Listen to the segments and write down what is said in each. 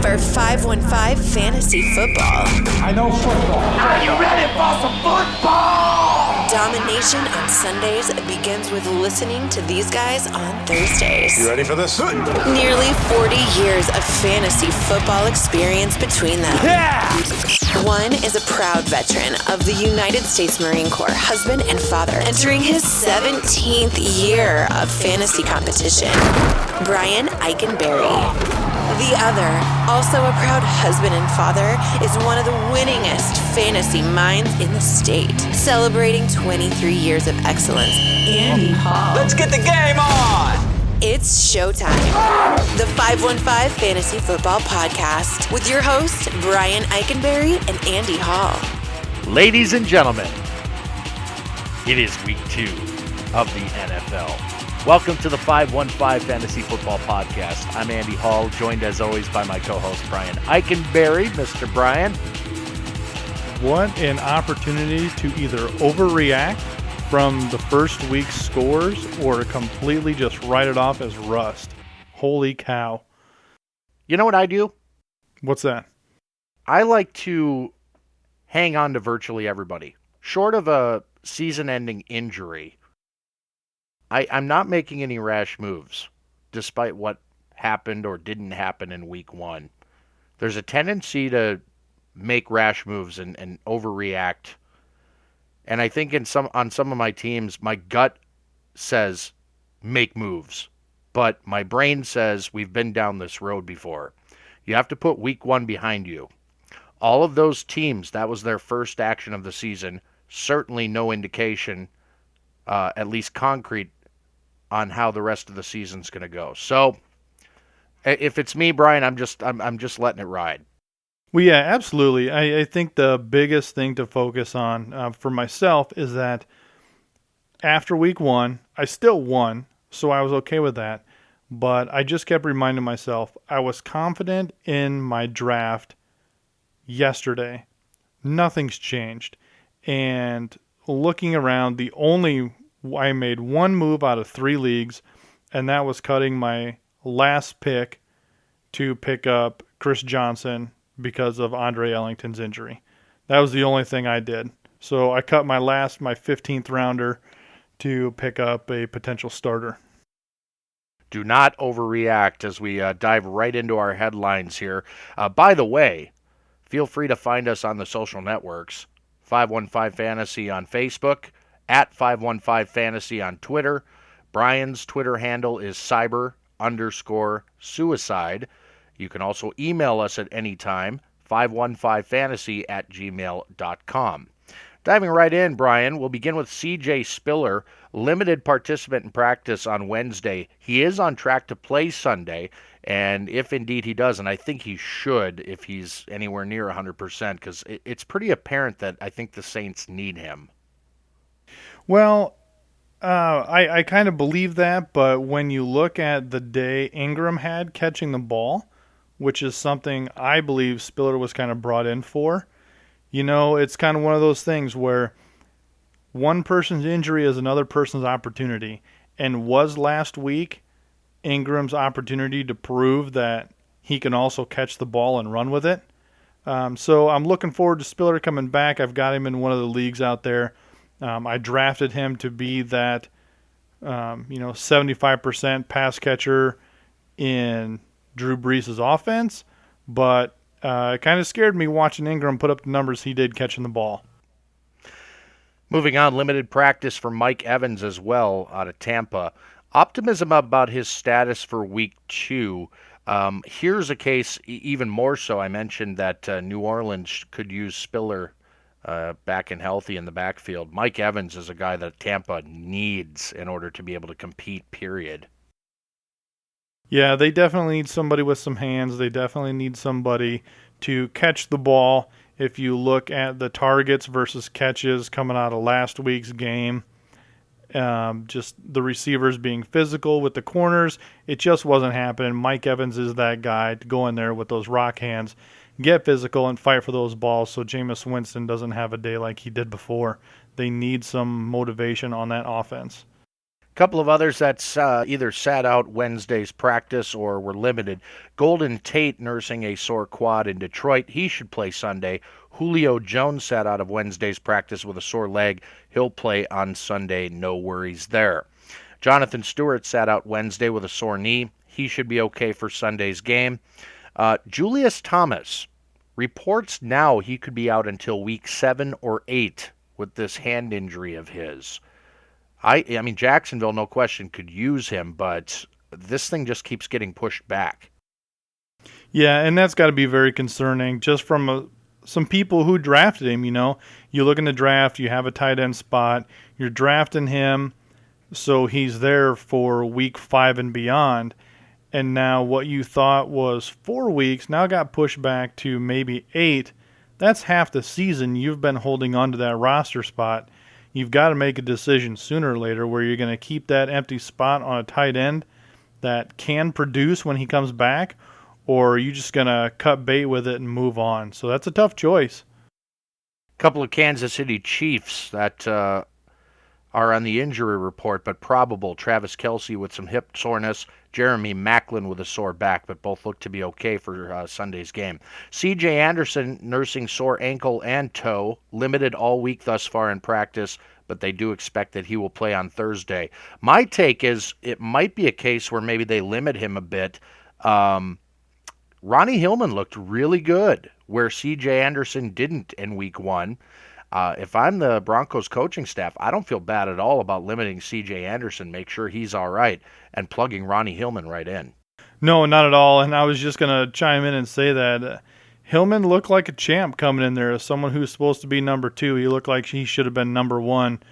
for 515 Fantasy Football. I know football. Are you ready for some football? Domination on Sundays begins with listening to these guys on Thursdays. You ready for this? Nearly 40 years of fantasy football experience between them. Yeah! One is a proud veteran of the United States Marine Corps, husband and father, entering his 17th year of fantasy competition. Brian Eikenberry. The other, also a proud husband and father, is one of the winningest fantasy minds in the state. Celebrating 23 years of excellence, Andy Hall. Let's get the game on! It's showtime. The 515 Fantasy Football Podcast with your hosts, Brian Eikenberry and Andy Hall. Ladies and gentlemen, it is week 2 of the NFL. Welcome to the 515 Fantasy Football Podcast. I'm Andy Hall, joined as always by my co-host Brian Eikenberry. Mr. Brian. What an opportunity to either overreact from the first week's scores or completely just write it off as rust. Holy cow. You know what I do? What's that? I like to hang on to virtually everybody. Short of a season-ending injury, I'm not making any rash moves, despite what happened or didn't happen in week 1. There's a tendency to make rash moves and overreact. And I think on some of my teams, my gut says make moves. But my brain says we've been down this road before. You have to put week 1 behind you. All of those teams, that was their first action of the season. Certainly no indication, at least concrete, on how the rest of the season's going to go. So, if it's me, Brian, I'm just letting it ride. Well, yeah, absolutely. I think the biggest thing to focus on for myself is that after week 1, I still won, so I was okay with that. But I just kept reminding myself I was confident in my draft yesterday. Nothing's changed. And looking around, I made one move out of 3 leagues, and that was cutting my last pick to pick up Chris Johnson because of Andre Ellington's injury. That was the only thing I did. So I cut my 15th rounder to pick up a potential starter. Do not overreact as we dive right into our headlines here. By the way, feel free to find us on the social networks. 515 Fantasy on Facebook, at 515 Fantasy on Twitter. Brian's Twitter handle is cyber_suicide. You can also email us at any time, 515fantasy@gmail.com. Diving right in, Brian, we'll begin with C.J. Spiller, limited participant in practice on Wednesday. He is on track to play Sunday, and if indeed he does, and I think he should if he's anywhere near 100%, because it's pretty apparent that I think the Saints need him. Well, I kind of believe that, but when you look at the day Ingram had catching the ball, which is something I believe Spiller was kind of brought in for, it's kind of one of those things where one person's injury is another person's opportunity. And was last week Ingram's opportunity to prove that he can also catch the ball and run with it? So I'm looking forward to Spiller coming back. I've got him in one of the leagues out there. I drafted him to be that, 75% pass catcher in Drew Brees' offense, but it kind of scared me watching Ingram put up the numbers he did catching the ball. Moving on, limited practice for Mike Evans as well out of Tampa. Optimism about his status for week 2. Here's a case even more so. I mentioned that New Orleans could use Spiller back and healthy in the backfield. Mike Evans is a guy that Tampa needs in order to be able to compete, period. Yeah, they definitely need somebody with some hands. They definitely need somebody to catch the ball. If you look at the targets versus catches coming out of last week's game, just the receivers being physical with the corners, it just wasn't happening. Mike Evans is that guy to go in there with those rock hands, get physical, and fight for those balls so Jameis Winston doesn't have a day like he did before. They need some motivation on that offense. Couple of others that's either sat out Wednesday's practice or were limited. Golden Tate nursing a sore quad in Detroit. He should play Sunday. Julio Jones sat out of Wednesday's practice with a sore leg. He'll play on Sunday. No worries there. Jonathan Stewart sat out Wednesday with a sore knee. He should be okay for Sunday's game. Julius Thomas reports now he could be out until week 7 or 8 with this hand injury of his. I mean, Jacksonville, no question, could use him, but this thing just keeps getting pushed back. Yeah, and that's got to be very concerning just from some people who drafted him. You look in the draft, you have a tight end spot, you're drafting him, so he's there for week 5 and beyond. And now what you thought was 4 weeks now got pushed back to maybe 8. That's half the season you've been holding on to that roster spot. You've got to make a decision sooner or later where you're going to keep that empty spot on a tight end that can produce when he comes back, or are you just going to cut bait with it and move on? So that's a tough choice. A couple of Kansas City Chiefs that are on the injury report, but probable. Travis Kelce with some hip soreness. Jeremy Maclin with a sore back, but both look to be okay for Sunday's game. C.J. Anderson nursing sore ankle and toe, limited all week thus far in practice, but they do expect that he will play on Thursday. My take is it might be a case where maybe they limit him a bit. Ronnie Hillman looked really good, where C.J. Anderson didn't in week 1. If I'm the Broncos coaching staff, I don't feel bad at all about limiting C.J. Anderson, make sure he's all right, and plugging Ronnie Hillman right in. No, not at all. And I was just going to chime in and say that Hillman looked like a champ coming in there as someone who's supposed to be number 2. He looked like he should have been number 1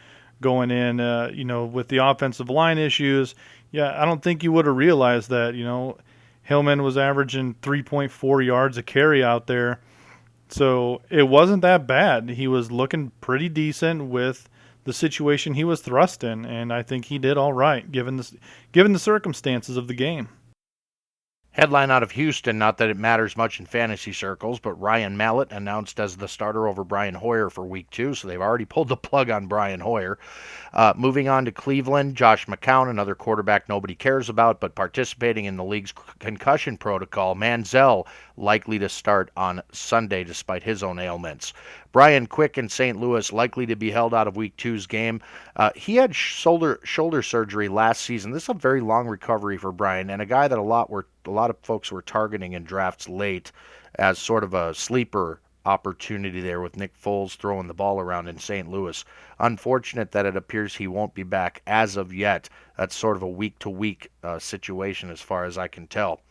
going in, with the offensive line issues. Yeah, I don't think you would have realized that, Hillman was averaging 3.4 yards a carry out there. So it wasn't that bad. He was looking pretty decent with the situation he was thrust in, and I think he did all right given the circumstances of the game. Headline out of Houston, not that it matters much in fantasy circles, but Ryan Mallett announced as the starter over Brian Hoyer for week 2, so they've already pulled the plug on Brian Hoyer. Moving on to Cleveland, Josh McCown, another quarterback nobody cares about, but participating in the league's concussion protocol. Manziel likely to start on Sunday despite his own ailments. Brian Quick in St. Louis likely to be held out of week 2's game. He had shoulder surgery last season. This is a very long recovery for Brian, and a guy that a lot of folks were targeting in drafts late as sort of a sleeper opportunity there with Nick Foles throwing the ball around in St. Louis. Unfortunate that it appears he won't be back as of yet. That's sort of a week-to-week situation as far as I can tell.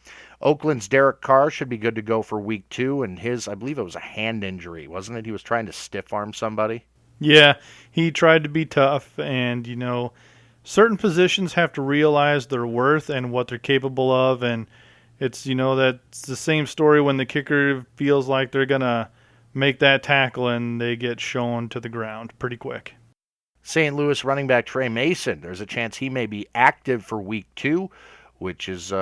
Oakland's Derek Carr should be good to go for week 2, and I believe it was a hand injury, wasn't it? He was trying to stiff-arm somebody? Yeah, he tried to be tough, and, certain positions have to realize their worth and what they're capable of, and it's, that's the same story when the kicker feels like they're going to make that tackle and they get shown to the ground pretty quick. St. Louis running back Trey Mason, there's a chance he may be active for week 2, which is,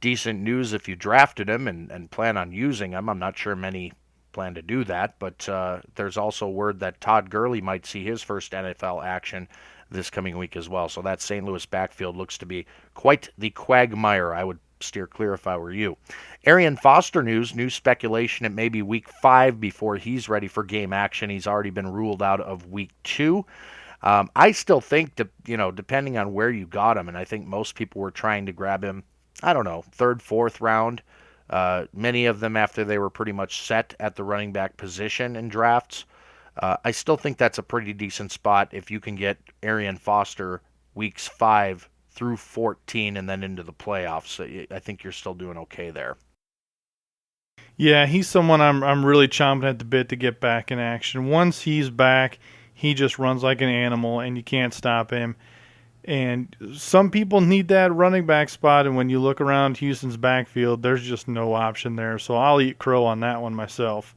decent news if you drafted him and plan on using him. I'm not sure many plan to do that, but there's also word that Todd Gurley might see his first NFL action this coming week as well. So that St. Louis backfield looks to be quite the quagmire. I would steer clear if I were you. Arian Foster new speculation it may be week 5 before he's ready for game action. He's already been ruled out of week 2. I still think that, depending on where you got him, and I think most people were trying to grab him, 3rd, 4th round. Many of them after they were pretty much set at the running back position in drafts. I still think that's a pretty decent spot if you can get Arian Foster weeks 5 through 14 and then into the playoffs. I think you're still doing okay there. Yeah, he's someone I'm really chomping at the bit to get back in action. Once he's back, he just runs like an animal, and you can't stop him. And some people need that running back spot, and when you look around Houston's backfield, there's just no option there. So I'll eat crow on that one myself.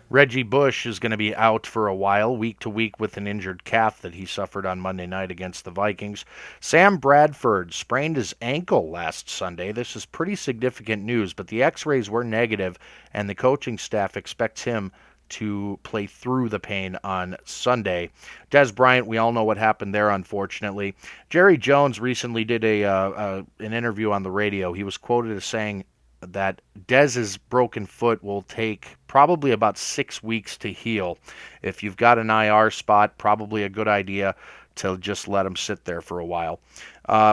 Reggie Bush is going to be out for a while, week to week, with an injured calf that he suffered on Monday night against the Vikings. Sam Bradford sprained his ankle last Sunday. This is pretty significant news, but the x-rays were negative, and the coaching staff expects him to play through the pain on Sunday. Des Bryant, we all know what happened there, unfortunately. Jerry Jones recently did an interview on the radio. He was quoted as saying that Dez's broken foot will take probably about 6 weeks to heal. If you've got an IR spot, probably a good idea to just let him sit there for a while.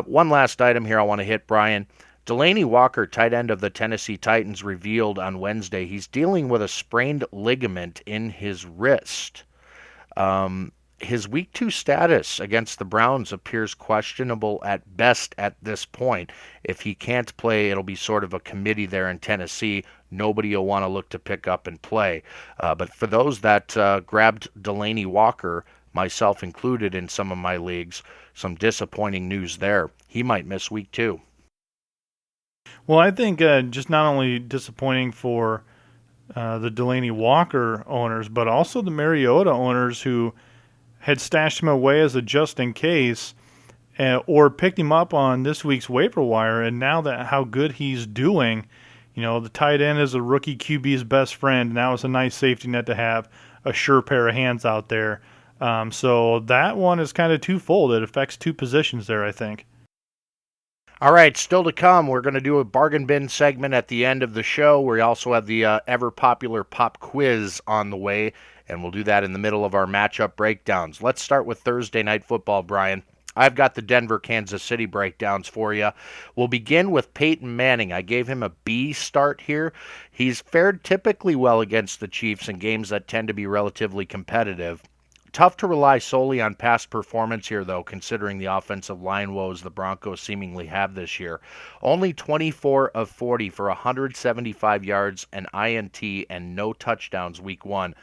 One last item here I want to hit, Brian. Delanie Walker, tight end of the Tennessee Titans, revealed on Wednesday he's dealing with a sprained ligament in his wrist. His Week 2 status against the Browns appears questionable at best at this point. If he can't play, it'll be sort of a committee there in Tennessee. Nobody will want to look to pick up and play. But for those that grabbed Delanie Walker, myself included in some of my leagues, some disappointing news there. He might miss Week 2. Well, I think just not only disappointing for the Delanie Walker owners, but also the Mariota owners who had stashed him away as a just in case or picked him up on this week's waiver wire, and now that how good he's doing, the tight end is a rookie QB's best friend, and that was a nice safety net to have, a sure pair of hands out there. So that one is kind of twofold. It affects two positions there, I think. All right, still to come, we're going to do a bargain bin segment at the end of the show. We also have the ever-popular pop quiz on the way, and we'll do that in the middle of our matchup breakdowns. Let's start with Thursday Night Football, Brian. I've got the Denver-Kansas City breakdowns for you. We'll begin with Peyton Manning. I gave him a B start here. He's fared typically well against the Chiefs in games that tend to be relatively competitive. Tough to rely solely on past performance here, though, considering the offensive line woes the Broncos seemingly have this year. Only 24 of 40 for 175 yards, an INT, and no touchdowns Week 1.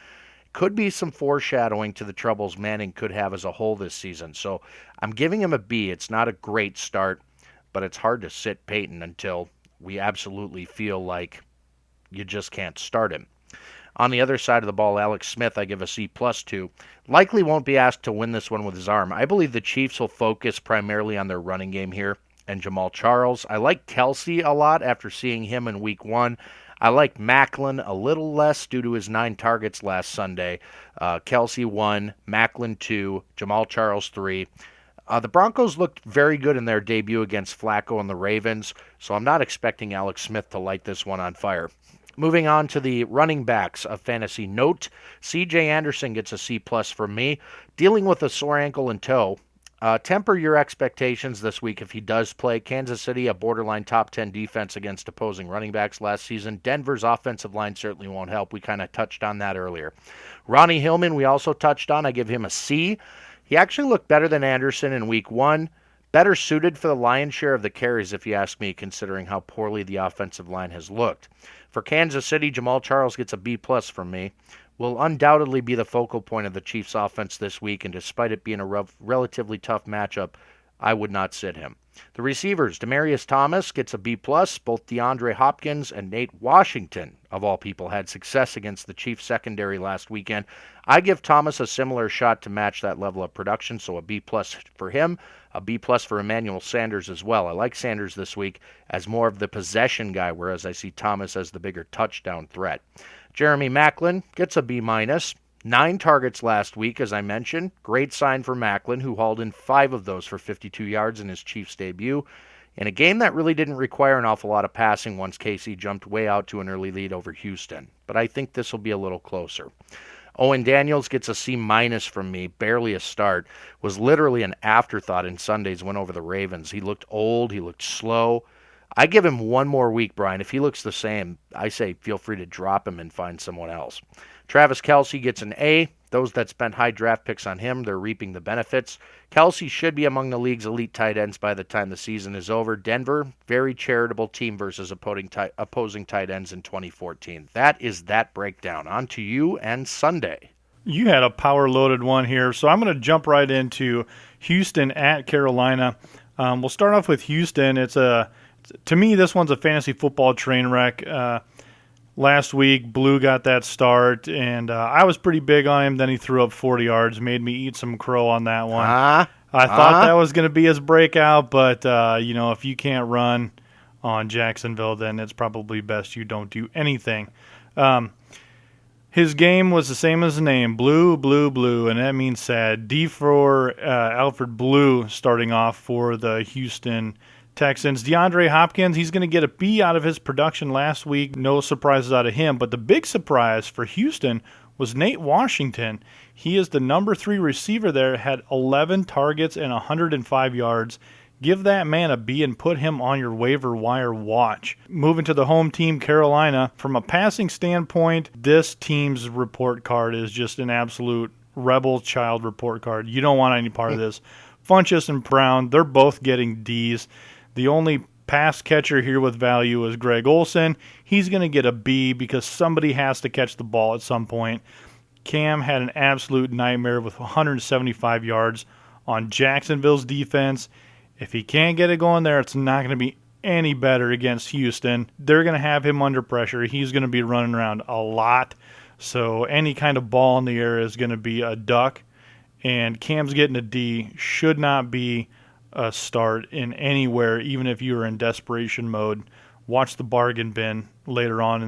Could be some foreshadowing to the troubles Manning could have as a whole this season. So I'm giving him a B. It's not a great start, but it's hard to sit Peyton until we absolutely feel like you just can't start him. On the other side of the ball, Alex Smith, I give a C+ to. Likely won't be asked to win this one with his arm. I believe the Chiefs will focus primarily on their running game here and Jamal Charles. I like Kelsey a lot after seeing him in Week 1. I like Macklin a little less due to his 9 targets last Sunday. Kelsey 1, Macklin 2, Jamal Charles 3. The Broncos looked very good in their debut against Flacco and the Ravens, so I'm not expecting Alex Smith to light this one on fire. Moving on to the running backs of fantasy note, C.J. Anderson gets a C+ from me. Dealing with a sore ankle and toe. Temper your expectations this week if he does play. Kansas City, a borderline top 10 defense against opposing running backs last season. Denver's offensive line certainly won't help. We kind of touched on that earlier. Ronnie Hillman, we also touched on. I give him a C. He actually looked better than Anderson in Week 1. Better suited for the lion's share of the carries, if you ask me, considering how poorly the offensive line has looked. For Kansas City, Jamal Charles gets a B+ from me. Will undoubtedly be the focal point of the Chiefs' offense this week, and despite it being a relatively tough matchup, I would not sit him. The receivers, Demaryius Thomas gets a B+. Both DeAndre Hopkins and Nate Washington, of all people, had success against the Chiefs' secondary last weekend. I give Thomas a similar shot to match that level of production, so a B+ for him, a B+ for Emmanuel Sanders as well. I like Sanders this week as more of the possession guy, whereas I see Thomas as the bigger touchdown threat. Jeremy Macklin gets a B-. 9 targets last week, as I mentioned. Great sign for Macklin, who hauled in 5 of those for 52 yards in his Chiefs debut. In a game that really didn't require an awful lot of passing once KC jumped way out to an early lead over Houston. But I think this will be a little closer. Owen Daniels gets a C- from me, barely a start. Was literally an afterthought in Sunday's win over the Ravens. He looked old, he looked slow. I give him one more week, Brian. If he looks the same, I say feel free to drop him and find someone else. Travis Kelce gets an A. Those that spent high draft picks on him, they're reaping the benefits. Kelce should be among the league's elite tight ends by the time the season is over. Denver, very charitable team versus opposing tight ends in 2014. That is that breakdown. On to you and Sunday. You had a power-loaded one here, so I'm going to jump right into Houston at Carolina. We'll start off with Houston. To me, this one's a fantasy football train wreck. Last week, Blue got that start, and I was pretty big on him. Then he threw up 40 yards, made me eat some crow on that one. I thought that was going to be his breakout, but if you can't run on Jacksonville, then it's probably best you don't do anything. His game was the same as the name, blue, blue, blue, and that means sad. D for Alfred Blue starting off for the Houston Texans. DeAndre Hopkins, he's going to get a B out of his production last week. No surprises out of him. But the big surprise for Houston was Nate Washington. He is the number 3 receiver there, had 11 targets and 105 yards. Give that man a B and put him on your waiver wire watch. Moving to the home team, Carolina. From a passing standpoint, this team's report card is just an absolute rebel child report card. You don't want any part of this. Funchess and Brown, they're both getting Ds. The only pass catcher here with value is Greg Olsen. He's going to get a B because somebody has to catch the ball at some point. Cam had an absolute nightmare with 175 yards on Jacksonville's defense. If he can't get it going there, it's not going to be any better against Houston. They're going to have him under pressure. He's going to be running around a lot. So any kind of ball in the air is going to be a duck. And Cam's getting a D. Should not be a start in anywhere, even if you are in desperation mode. Watch the bargain bin later on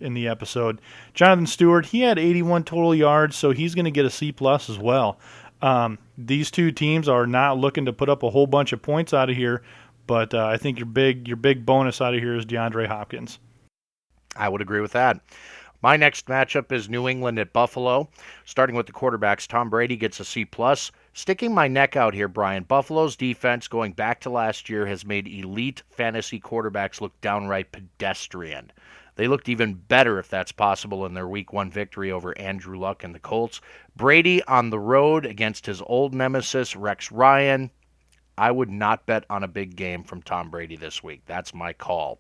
in the episode. Jonathan Stewart, he had 81 total yards, so he's going to get a C+ as well. These two teams are not looking to put up a whole bunch of points out of here, but I think your big bonus out of here is DeAndre Hopkins. I would agree with that. My next matchup is New England at Buffalo. Starting with the quarterbacks, Tom Brady gets a C+. Sticking my neck out here, Brian, Buffalo's defense going back to last year has made elite fantasy quarterbacks look downright pedestrian. They looked even better, if that's possible, in their Week 1 victory over Andrew Luck and the Colts. Brady on the road against his old nemesis, Rex Ryan. I would not bet on a big game from Tom Brady this week. That's my call.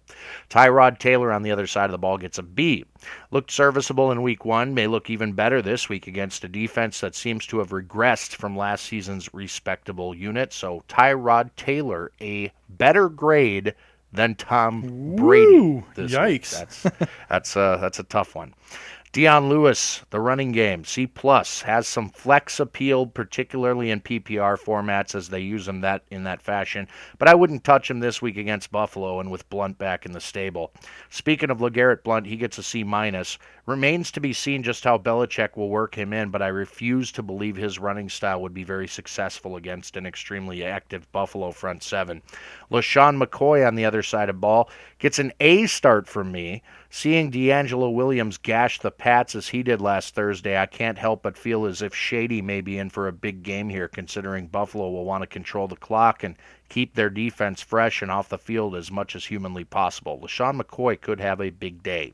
Tyrod Taylor on the other side of the ball gets a B. Looked serviceable in Week 1, may look even better this week against a defense that seems to have regressed from last season's respectable unit. So Tyrod Taylor, a better grade than Tom Brady this yikes. week. That's a tough one. Dion Lewis, the running game, C+, has some flex appeal, particularly in PPR formats as they use him in that fashion. But I wouldn't touch him this week against Buffalo and with Blunt back in the stable. Speaking of LeGarrette Blunt, he gets a C-. Remains to be seen just how Belichick will work him in, but I refuse to believe his running style would be very successful against an extremely active Buffalo front seven. LaShawn McCoy on the other side of ball gets an A start from me. Seeing D'Angelo Williams gash the Pats as he did last Thursday, I can't help but feel as if Shady may be in for a big game here, considering Buffalo will want to control the clock and keep their defense fresh and off the field as much as humanly possible. LaShawn McCoy could have a big day.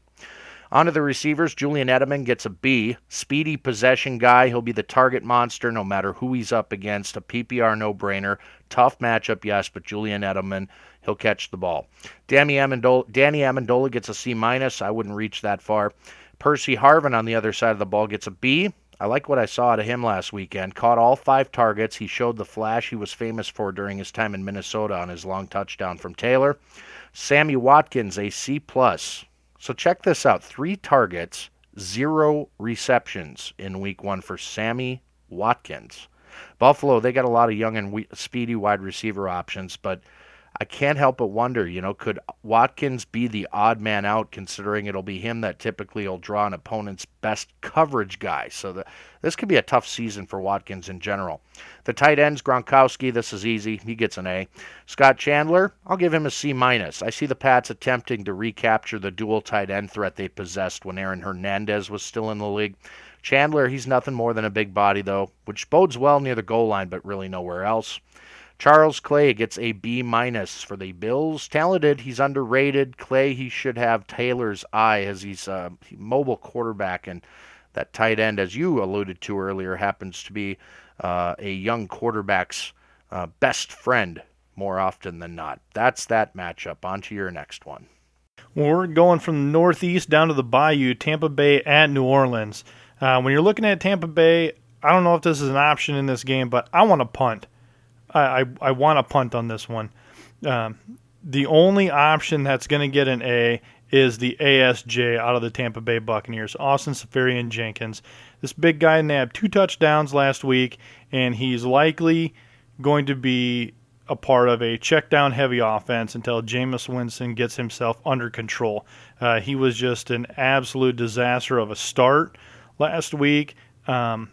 On to the receivers, Julian Edelman gets a B. Speedy possession guy. He'll be the target monster no matter who he's up against. A PPR no-brainer. Tough matchup, yes, but Julian Edelman, he'll catch the ball. Danny Amendola gets a C-. I wouldn't reach that far. Percy Harvin on the other side of the ball gets a B. I like what I saw out of him last weekend. Caught all 5 targets. He showed the flash he was famous for during his time in Minnesota on his long touchdown from Taylor. Sammy Watkins, a C+. So check this out. 3 targets, 0 receptions in Week 1 for Sammy Watkins. Buffalo, they got a lot of young and speedy wide receiver options, but I can't help but wonder, could Watkins be the odd man out, considering it'll be him that typically will draw an opponent's best coverage guy? So this could be a tough season for Watkins in general. The tight ends, Gronkowski, this is easy. He gets an A. Scott Chandler, I'll give him a C-. I see the Pats attempting to recapture the dual tight end threat they possessed when Aaron Hernandez was still in the league. Chandler, he's nothing more than a big body, though, which bodes well near the goal line, but really nowhere else. Charles Clay gets a B- for the Bills. Talented, he's underrated. Clay, he should have Taylor's eye as he's a mobile quarterback, and that tight end, as you alluded to earlier, happens to be a young quarterback's best friend more often than not. That's that matchup. On to your next one. Well, we're going from the Northeast down to the Bayou, Tampa Bay at New Orleans. When you're looking at Tampa Bay, I don't know if this is an option in this game, but I want to punt. I want to punt on this one. The only option that's going to get an A is the ASJ out of the Tampa Bay Buccaneers, Austin Seferian-Jenkins. This big guy nabbed 2 touchdowns last week, and he's likely going to be a part of a check-down heavy offense until Jameis Winston gets himself under control. He was just an absolute disaster of a start last week, and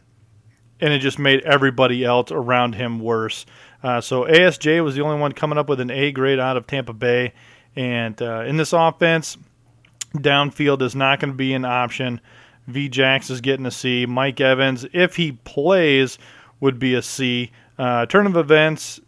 it just made everybody else around him worse. So ASJ was the only one coming up with an A grade out of Tampa Bay, and in this offense, downfield is not going to be an option. V-Jax is getting a C. Mike Evans, if he plays, would be a C. Turn of events,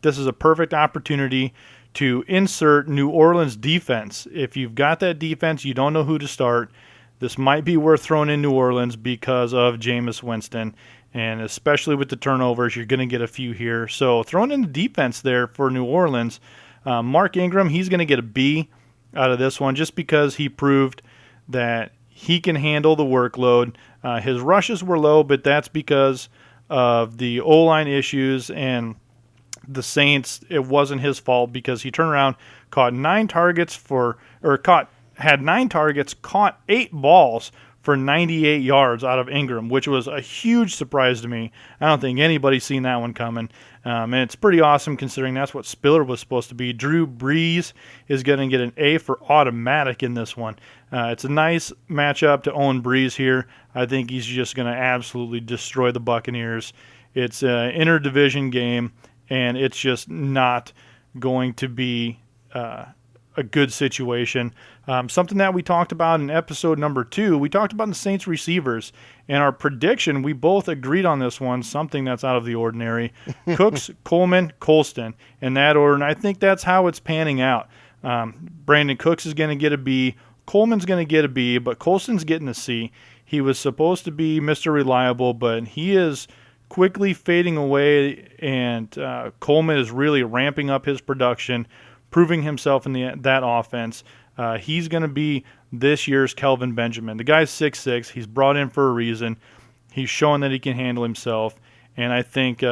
this is a perfect opportunity to insert New Orleans defense. If you've got that defense, you don't know who to start, this might be worth throwing in New Orleans because of Jameis Winston. And especially with the turnovers, you're going to get a few here. So throwing in the defense there for New Orleans, Mark Ingram, he's going to get a B out of this one just because he proved that he can handle the workload. His rushes were low, but that's because of the O-line issues and the Saints. It wasn't his fault because he turned around, had 9 targets, caught 8 balls for 98 yards out of Ingram, which was a huge surprise to me. I don't think anybody's seen that one coming. And it's pretty awesome considering that's what Spiller was supposed to be. Drew Brees is going to get an A for automatic in this one. It's a nice matchup to own Brees here. I think he's just going to absolutely destroy the Buccaneers. It's an interdivision game, and it's just not going to be a good situation. Something that we talked about in episode number 2, we talked about the Saints receivers, and our prediction, we both agreed on this one, something that's out of the ordinary. Cooks, Coleman, Colston, in that order, and I think that's how it's panning out. Brandon Cooks is going to get a B, Coleman's going to get a B, but Colston's getting a C. He was supposed to be Mr. Reliable, but he is quickly fading away, and Coleman is really ramping up his production, proving himself in that offense. He's going to be this year's Kelvin Benjamin. The guy's 6'6". He's brought in for a reason. He's showing that he can handle himself. And I think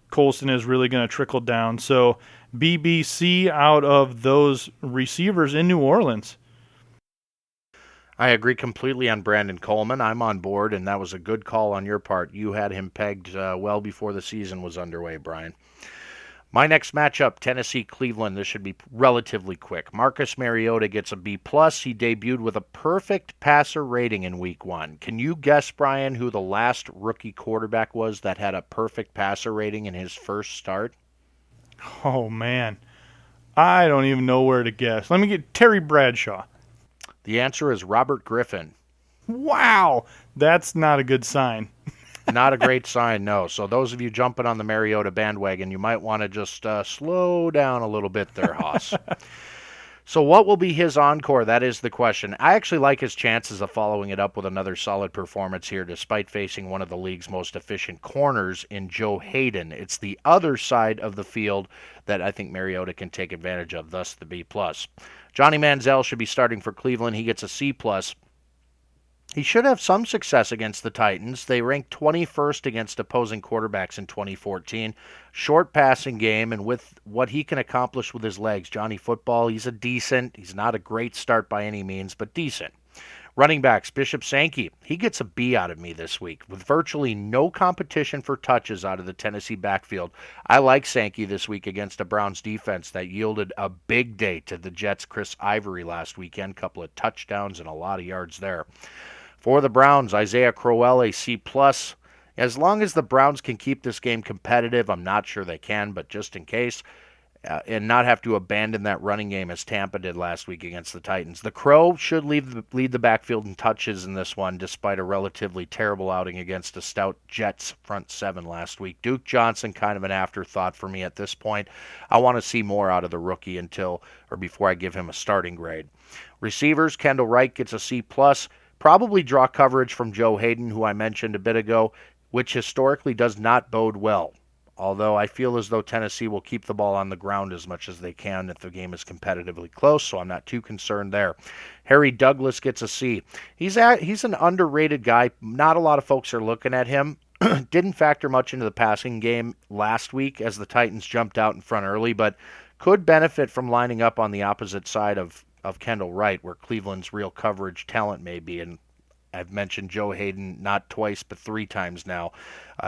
Colston is really going to trickle down. So BBC out of those receivers in New Orleans. I agree completely on Brandon Coleman. I'm on board, and that was a good call on your part. You had him pegged well before the season was underway, Brian. My next matchup, Tennessee-Cleveland. This should be relatively quick. Marcus Mariota gets a B+. He debuted with a perfect passer rating in Week 1. Can you guess, Brian, who the last rookie quarterback was that had a perfect passer rating in his first start? Oh, man. I don't even know where to guess. Let me get Terry Bradshaw. The answer is Robert Griffin. Wow. That's not a good sign. Not a great sign, no. So those of you jumping on the Mariota bandwagon, you might want to just slow down a little bit there, Haas. So what will be his encore? That is the question. I actually like his chances of following it up with another solid performance here, despite facing one of the league's most efficient corners in Joe Hayden. It's the other side of the field that I think Mariota can take advantage of, thus the B+. Johnny Manziel should be starting for Cleveland. He gets a C+. He should have some success against the Titans. They ranked 21st against opposing quarterbacks in 2014. Short passing game, and with what he can accomplish with his legs, Johnny Football, he's not a great start by any means, but decent. Running backs, Bishop Sankey, he gets a B out of me this week. With virtually no competition for touches out of the Tennessee backfield, I like Sankey this week against a Browns defense that yielded a big day to the Jets' Chris Ivory last weekend. Couple of touchdowns and a lot of yards there. For the Browns, Isaiah Crowell, a C+. As long as the Browns can keep this game competitive, I'm not sure they can, but just in case, and not have to abandon that running game as Tampa did last week against the Titans. The Crow should lead the backfield in touches in this one, despite a relatively terrible outing against a stout Jets front seven last week. Duke Johnson, kind of an afterthought for me at this point. I want to see more out of the rookie before I give him a starting grade. Receivers, Kendall Wright gets a C+. Probably draw coverage from Joe Hayden, who I mentioned a bit ago, which historically does not bode well. Although I feel as though Tennessee will keep the ball on the ground as much as they can if the game is competitively close, so I'm not too concerned there. Harry Douglas gets a C. He's an underrated guy. Not a lot of folks are looking at him. Didn't factor much into the passing game last week as the Titans jumped out in front early, but could benefit from lining up on the opposite side of Kendall Wright, where Cleveland's real coverage talent may be, and I've mentioned Joe Hayden not twice but 3 times now.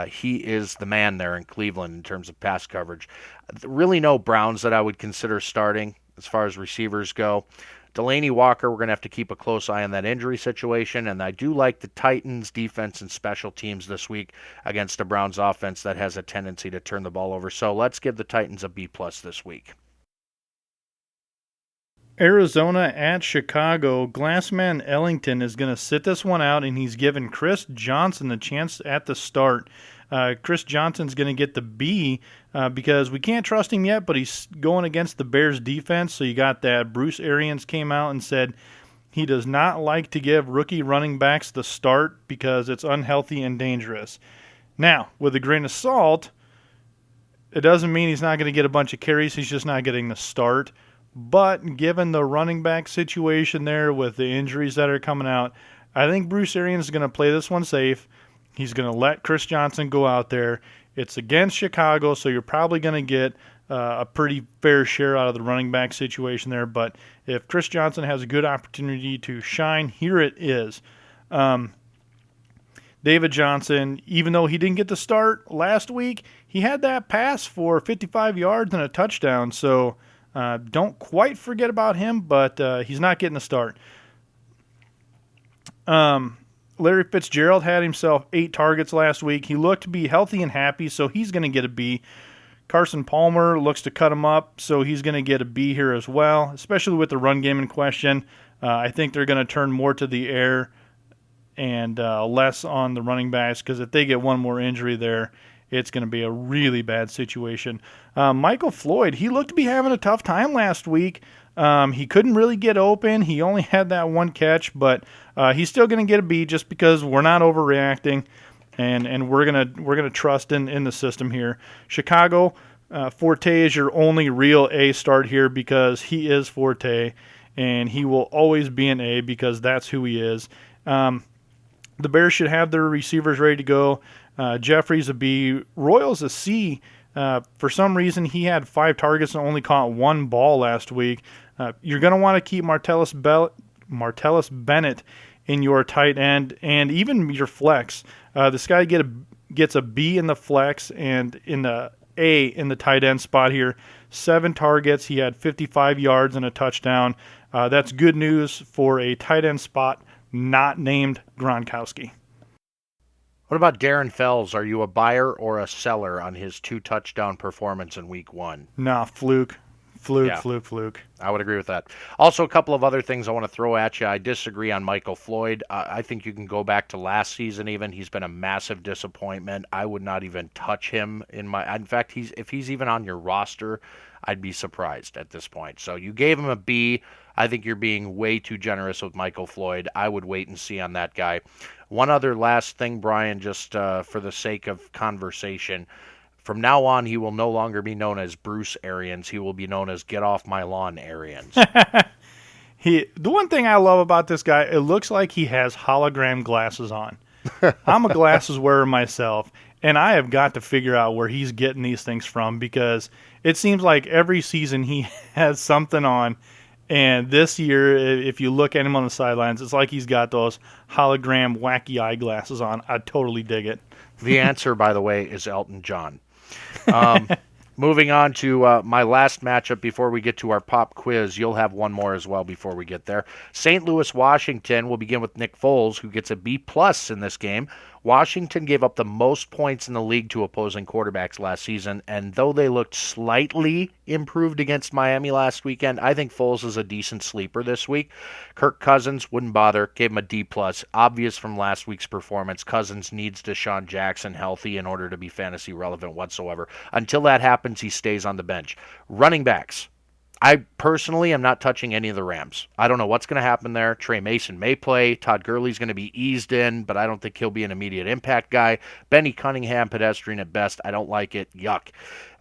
He is the man there in Cleveland in terms of pass coverage. Really no Browns that I would consider starting as far as receivers go. Delaney Walker, we're going to have to keep a close eye on that injury situation, and I do like the Titans' defense and special teams this week against a Browns offense that has a tendency to turn the ball over. So let's give the Titans a B+ this week. Arizona at Chicago. Glassman Ellington is going to sit this one out, and he's given Chris Johnson the chance at the start. Chris Johnson's going to get the B because we can't trust him yet, but he's going against the Bears defense. So you got that. Bruce Arians came out and said he does not like to give rookie running backs the start because it's unhealthy and dangerous. Now, with a grain of salt, it doesn't mean he's not going to get a bunch of carries. He's just not getting the start. But given the running back situation there with the injuries that are coming out, I think Bruce Arians is going to play this one safe. He's going to let Chris Johnson go out there. It's against Chicago, so you're probably going to get a pretty fair share out of the running back situation there. But if Chris Johnson has a good opportunity to shine, here it is. David Johnson, even though he didn't get the start last week, he had that pass for 55 yards and a touchdown. So don't quite forget about him, but he's not getting the start. Larry Fitzgerald had himself 8 targets last week. He looked to be healthy and happy, so he's going to get a B. Carson Palmer looks to cut him up, so he's going to get a B here as well, especially with the run game in question. I think they're going to turn more to the air and less on the running backs, because if they get one more injury there, it's going to be a really bad situation. Michael Floyd, he looked to be having a tough time last week. He couldn't really get open. He only had that one catch, but he's still going to get a B just because we're not overreacting, and we're gonna trust in the system here. Chicago, Forte is your only real A start here because he is Forte, and he will always be an A because that's who he is. The Bears should have their receivers ready to go. Jeffrey's a B. Royals a C. For some reason, he had 5 targets and only caught 1 ball last week. You're going to want to keep Martellus Bennett in your tight end and even your flex. This guy gets a B in the flex and in the A in the tight end spot here. 7 targets. He had 55 yards and a touchdown. That's good news for a tight end spot not named Gronkowski. What about Darren Fells? Are you a buyer or a seller on his 2-touchdown performance in week 1? Nah, fluke. Fluke. I would agree with that. Also, a couple of other things I want to throw at you. I disagree on Michael Floyd. I think you can go back to last season even. He's been a massive disappointment. I would not even touch him in fact, if he's even on your roster, I'd be surprised at this point. So you gave him a B. I think you're being way too generous with Michael Floyd. I would wait and see on that guy. One other last thing, Brian, just for the sake of conversation. From now on, he will no longer be known as Bruce Arians. He will be known as Get Off My Lawn Arians. The one thing I love about this guy, it looks like he has hologram glasses on. I'm a glasses wearer myself, and I have got to figure out where he's getting these things from because it seems like every season he has something on. And this year, if you look at him on the sidelines, it's like he's got those hologram wacky eyeglasses on. I totally dig it. The answer, by the way, is Elton John. Moving on to my last matchup before we get to our pop quiz. You'll have one more as well before we get there. St. Louis, Washington. We'll begin with Nick Foles, who gets a B+ in this game. Washington gave up the most points in the league to opposing quarterbacks last season, and though they looked slightly improved against Miami last weekend, I think Foles is a decent sleeper this week. Kirk Cousins, wouldn't bother, gave him a D+. Obvious from last week's performance, Cousins needs Deshaun Jackson healthy in order to be fantasy relevant whatsoever. Until that happens, he stays on the bench. Running backs. I personally am not touching any of the Rams. I don't know what's going to happen there. Trey Mason may play. Todd Gurley's going to be eased in, but I don't think he'll be an immediate impact guy. Benny Cunningham, pedestrian at best. I don't like it. Yuck.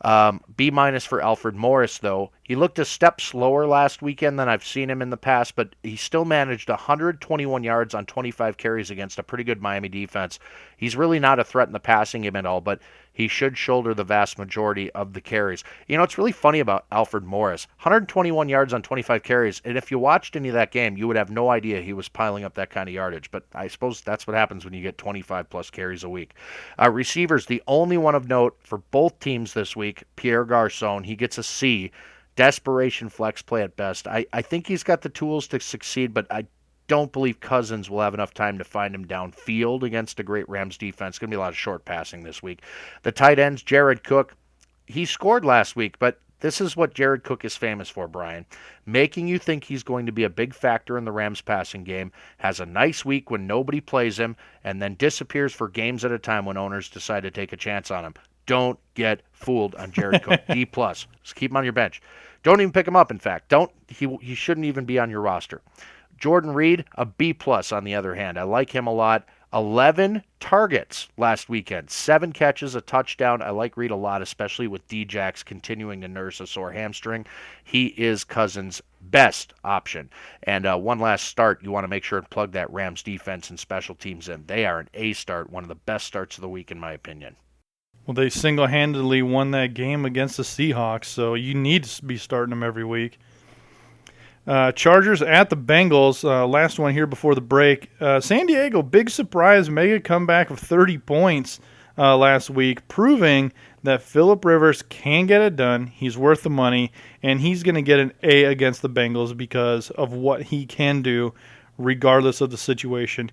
B- for Alfred Morris, though. He looked a step slower last weekend than I've seen him in the past, but he still managed 121 yards on 25 carries against a pretty good Miami defense. He's really not a threat in the passing game at all, but he should shoulder the vast majority of the carries. You know, it's really funny about Alfred Morris. 121 yards on 25 carries, and if you watched any of that game, you would have no idea he was piling up that kind of yardage, but I suppose that's what happens when you get 25-plus carries a week. Receivers, the only one of note for both teams this week, Pierre Garçon. He gets a C. Desperation flex play at best. I think he's got the tools to succeed, but I don't believe Cousins will have enough time to find him downfield against a great Rams defense. Going to be a lot of short passing this week. The tight ends, Jared Cook, he scored last week, but this is what Jared Cook is famous for, Brian. Making you think he's going to be a big factor in the Rams passing game, has a nice week when nobody plays him, and then disappears for games at a time when owners decide to take a chance on him. Don't get fooled on Jared Cook. D+. Just keep him on your bench. Don't even pick him up, in fact. He shouldn't even be on your roster. Jordan Reed, a B+ on the other hand. I like him a lot. 11 targets last weekend. 7 catches, a touchdown. I like Reed a lot, especially with Djax continuing to nurse a sore hamstring. He is Cousins' best option. And one last start, you want to make sure and plug that Rams defense and special teams in. They are an A start, one of the best starts of the week in my opinion. Well, they single-handedly won that game against the Seahawks, so you need to be starting them every week. Chargers at the Bengals. Last one here before the break. San Diego, big surprise, mega comeback of 30 points last week, proving that Phillip Rivers can get it done. He's worth the money, and he's going to get an A against the Bengals because of what he can do regardless of the situation.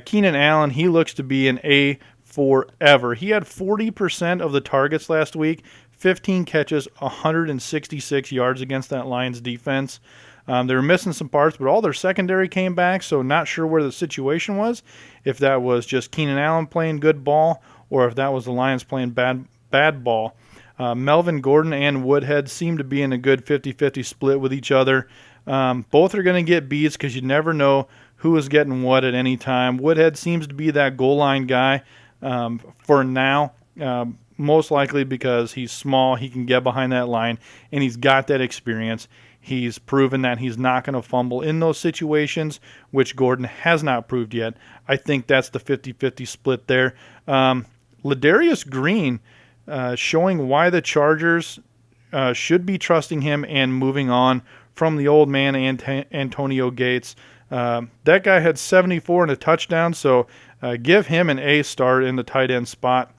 Keenan Allen, he looks to be an A forever. He had 40% of the targets last week, 15 catches, 166 yards against that Lions defense. They were missing some parts, but all their secondary came back, so not sure where the situation was, if that was just Keenan Allen playing good ball or if that was the Lions playing bad ball. Melvin Gordon and Woodhead seem to be in a good 50-50 split with each other. Both are going to get Bs because you never know who is getting what at any time. Woodhead seems to be that goal line guy for now, most likely because he's small, he can get behind that line, and he's got that experience. He's proven that he's not going to fumble in those situations, which Gordon has not proved yet. I think that's the 50-50 split there. Ladarius Green showing why the Chargers should be trusting him and moving on from the old man Antonio Gates. That guy had 74 and a touchdown, so give him an A star in the tight end spot.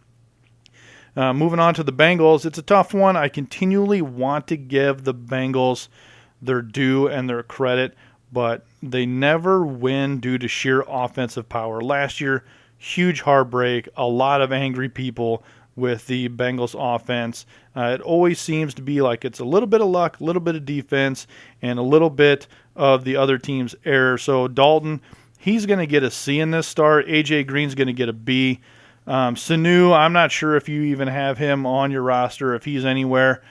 Moving on to the Bengals, it's a tough one. I continually want to give the Bengals their due and their credit, but they never win due to sheer offensive power. Last year, huge heartbreak, a lot of angry people with the Bengals offense. It always seems to be like it's a little bit of luck, a little bit of defense, and a little bit of the other team's error. So Dalton, he's going to get a C in this start. A.J. Green's going to get a B. Sanu, I'm not sure if you even have him on your roster, if he's anywhere.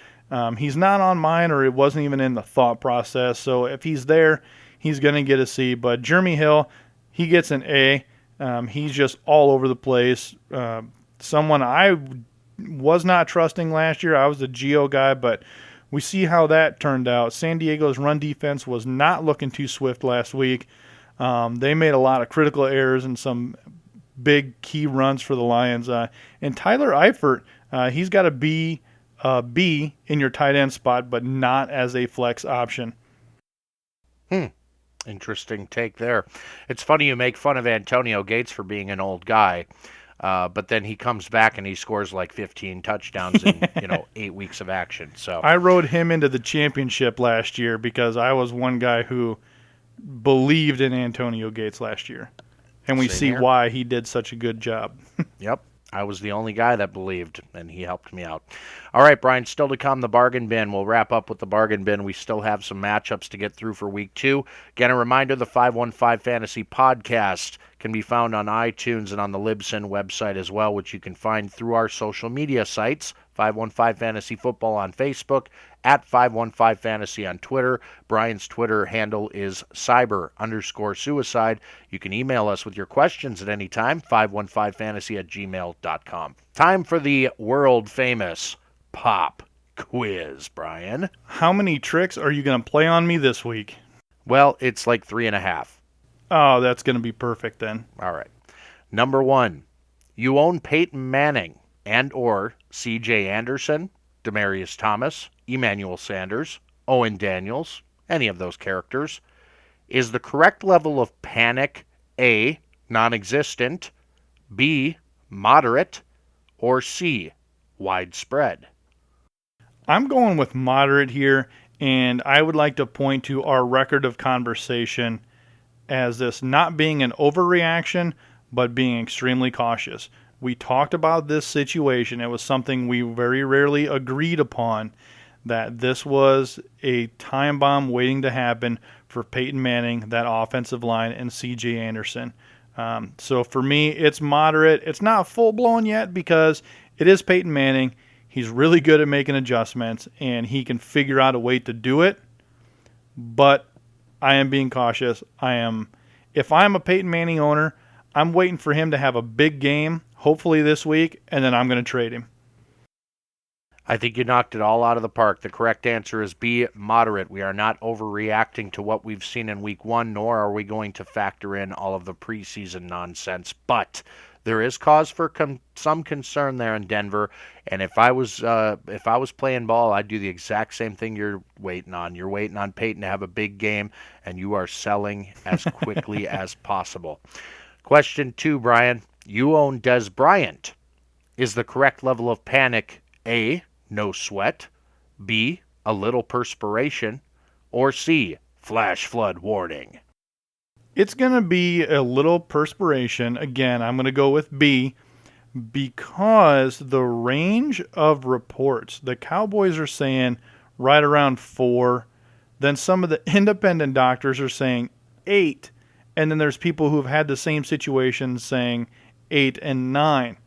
He's not on mine, or it wasn't even in the thought process. So if he's there, he's going to get a C. But Jeremy Hill, he gets an A. He's just all over the place. Someone I was not trusting last year. I was a Geo guy, but we see how that turned out. San Diego's run defense was not looking too swift last week. They made a lot of critical errors and some big key runs for the Lions. And Tyler Eifert, he's got to be B in your tight end spot, but not as a flex option. Interesting take there. It's funny you make fun of Antonio Gates for being an old guy, but then he comes back and he scores like 15 touchdowns in 8 weeks of action. So I rode him into the championship last year because I was one guy who believed in Antonio Gates last year. And we see why he did such a good job. Yep. I was the only guy that believed, and he helped me out. All right, Brian, still to come, the bargain bin. We'll wrap up with the bargain bin. We still have some matchups to get through for week 2. Again, a reminder, the 515 Fantasy Podcast can be found on iTunes and on the Libsyn website as well, which you can find through our social media sites, 515 Fantasy Football on Facebook, at 515 Fantasy on Twitter. Brian's Twitter handle is cyber_suicide. You can email us with your questions at any time, 515fantasy@gmail.com. Time for the world famous pop. quiz, Brian. How many tricks are you going to play on me this week? Well, it's like 3.5. Oh, that's going to be perfect then. All right. Number 1, you own Peyton Manning and or C.J. Anderson, Demaryius Thomas, Emmanuel Sanders, Owen Daniels, any of those characters. Is the correct level of panic A, non-existent, B, moderate, or C, widespread? I'm going with moderate here, and I would like to point to our record of conversation as this not being an overreaction, but being extremely cautious. We talked about this situation. It was something we very rarely agreed upon, that this was a time bomb waiting to happen for Peyton Manning, that offensive line, and C.J. Anderson. So for me, it's moderate. It's not full-blown yet because it is Peyton Manning. He's really good at making adjustments, and he can figure out a way to do it. But I am being cautious. If I'm a Peyton Manning owner, I'm waiting for him to have a big game, hopefully this week, and then I'm going to trade him. I think you knocked it all out of the park. The correct answer is B, moderate. We are not overreacting to what we've seen in week 1, nor are we going to factor in all of the preseason nonsense. But there is cause for some concern there in Denver. And if I was playing ball, I'd do the exact same thing you're waiting on. You're waiting on Peyton to have a big game, and you are selling as quickly as possible. Question 2, Brian. You own Dez Bryant. Is the correct level of panic A, no sweat, B, a little perspiration, or C, flash flood warning? It's going to be a little perspiration. Again, I'm going to go with B because the range of reports, the Cowboys are saying right around 4. Then some of the independent doctors are saying 8. And then there's people who have had the same situation saying 8 and 9.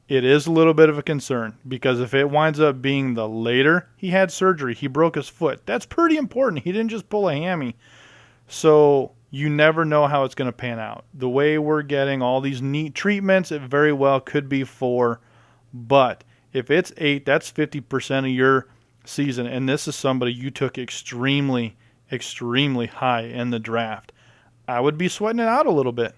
It is a little bit of a concern because if it winds up being the later, he had surgery, he broke his foot. That's pretty important. He didn't just pull a hammy. So you never know how it's going to pan out. The way we're getting all these neat treatments, it very well could be 4. But if it's 8, that's 50% of your season. And this is somebody you took extremely, extremely high in the draft. I would be sweating it out a little bit.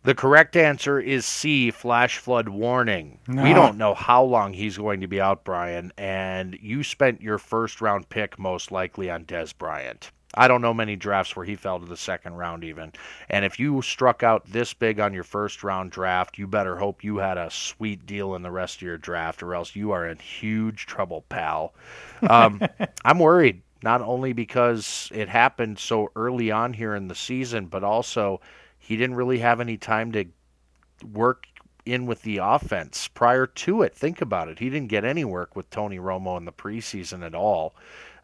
The correct answer is C, flash flood warning. No. We don't know how long he's going to be out, Brian, and you spent your first-round pick most likely on Dez Bryant. I don't know many drafts where he fell to the second round even. And if you struck out this big on your first-round draft, you better hope you had a sweet deal in the rest of your draft, or else you are in huge trouble, pal. I'm worried, not only because it happened so early on here in the season, but also he didn't really have any time to work in with the offense prior to it. Think about it. He didn't get any work with Tony Romo in the preseason at all.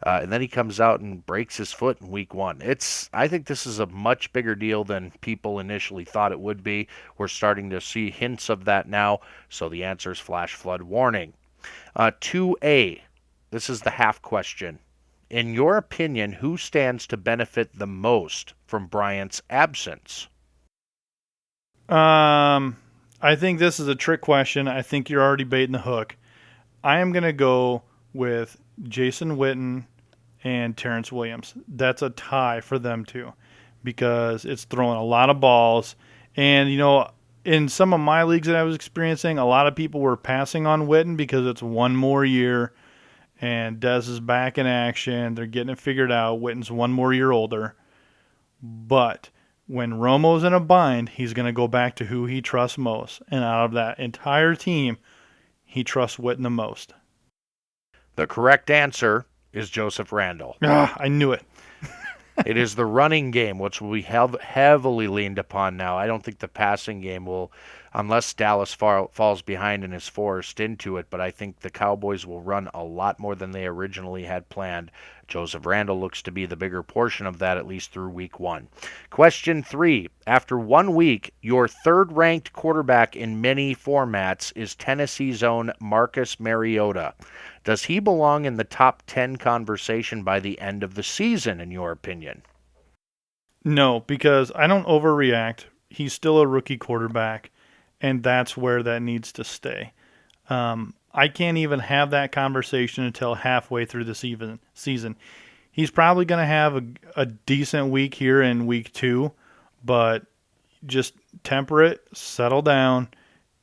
And then he comes out and breaks his foot in week 1. I think this is a much bigger deal than people initially thought it would be. We're starting to see hints of that now. So the answer is flash flood warning. 2A. This is the half question. In your opinion, who stands to benefit the most from Bryant's absence? I think this is a trick question. I think you're already baiting the hook. I am going to go with Jason Witten and Terrence Williams. That's a tie for them two because it's throwing a lot of balls. And, in some of my leagues that I was experiencing, a lot of people were passing on Witten because it's one more year and Dez is back in action. They're getting it figured out. Witten's one more year older. But when Romo's in a bind, he's going to go back to who he trusts most. And out of that entire team, he trusts Witten the most. The correct answer is Joseph Randle. I knew it. It is the running game, which we have heavily leaned upon now. I don't think the passing game will, unless Dallas falls behind and is forced into it, but I think the Cowboys will run a lot more than they originally had planned. Joseph Randle looks to be the bigger portion of that, at least through week 1. Question 3. After 1 week, your third-ranked quarterback in many formats is Tennessee's own Marcus Mariota. Does he belong in the top 10 conversation by the end of the season, in your opinion? No, because I don't overreact. He's still a rookie quarterback, and that's where that needs to stay. I can't even have that conversation until halfway through the season. He's probably going to have a decent week here in week 2, but just temper it, settle down.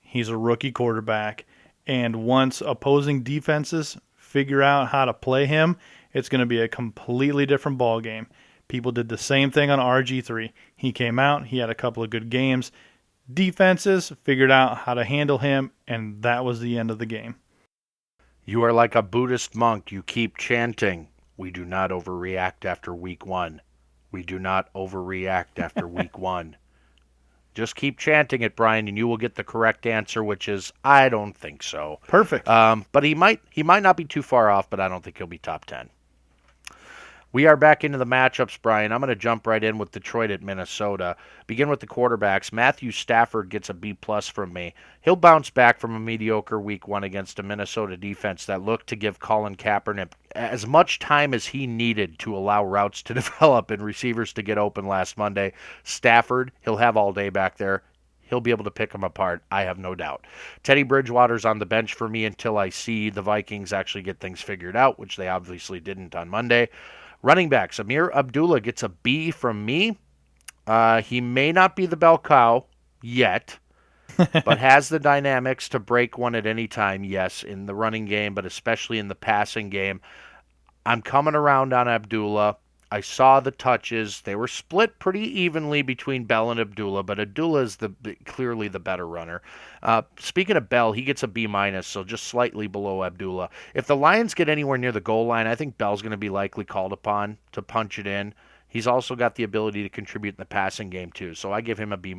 He's a rookie quarterback, and once opposing defenses figure out how to play him, it's going to be a completely different ball game. People did the same thing on RG3. He came out, he had a couple of good games. Defenses figured out how to handle him, and that was the end of the game. You are like a Buddhist monk. You keep chanting, "We do not overreact after week 1. We do not overreact after week 1." Just keep chanting it, Brian, and you will get the correct answer, which is, I don't think so. Perfect. But he might not be too far off, but I don't think he'll be top 10. We are back into the matchups, Brian. I'm going to jump right in with Detroit at Minnesota. Begin with the quarterbacks. Matthew Stafford gets a B+ from me. He'll bounce back from a mediocre week 1 against a Minnesota defense that looked to give Colin Kaepernick as much time as he needed to allow routes to develop and receivers to get open last Monday. Stafford, he'll have all day back there. He'll be able to pick them apart, I have no doubt. Teddy Bridgewater's on the bench for me until I see the Vikings actually get things figured out, which they obviously didn't on Monday. Running backs, Amir Abdullah gets a B from me. He may not be the bell cow yet, but has the dynamics to break one at any time, yes, in the running game, but especially in the passing game. I'm coming around on Abdullah. I saw the touches. They were split pretty evenly between Bell and Abdullah, but Abdullah is clearly the better runner. Speaking of Bell, he gets a B-, so just slightly below Abdullah. If the Lions get anywhere near the goal line, I think Bell's going to be likely called upon to punch it in. He's also got the ability to contribute in the passing game, too, so I give him a B-.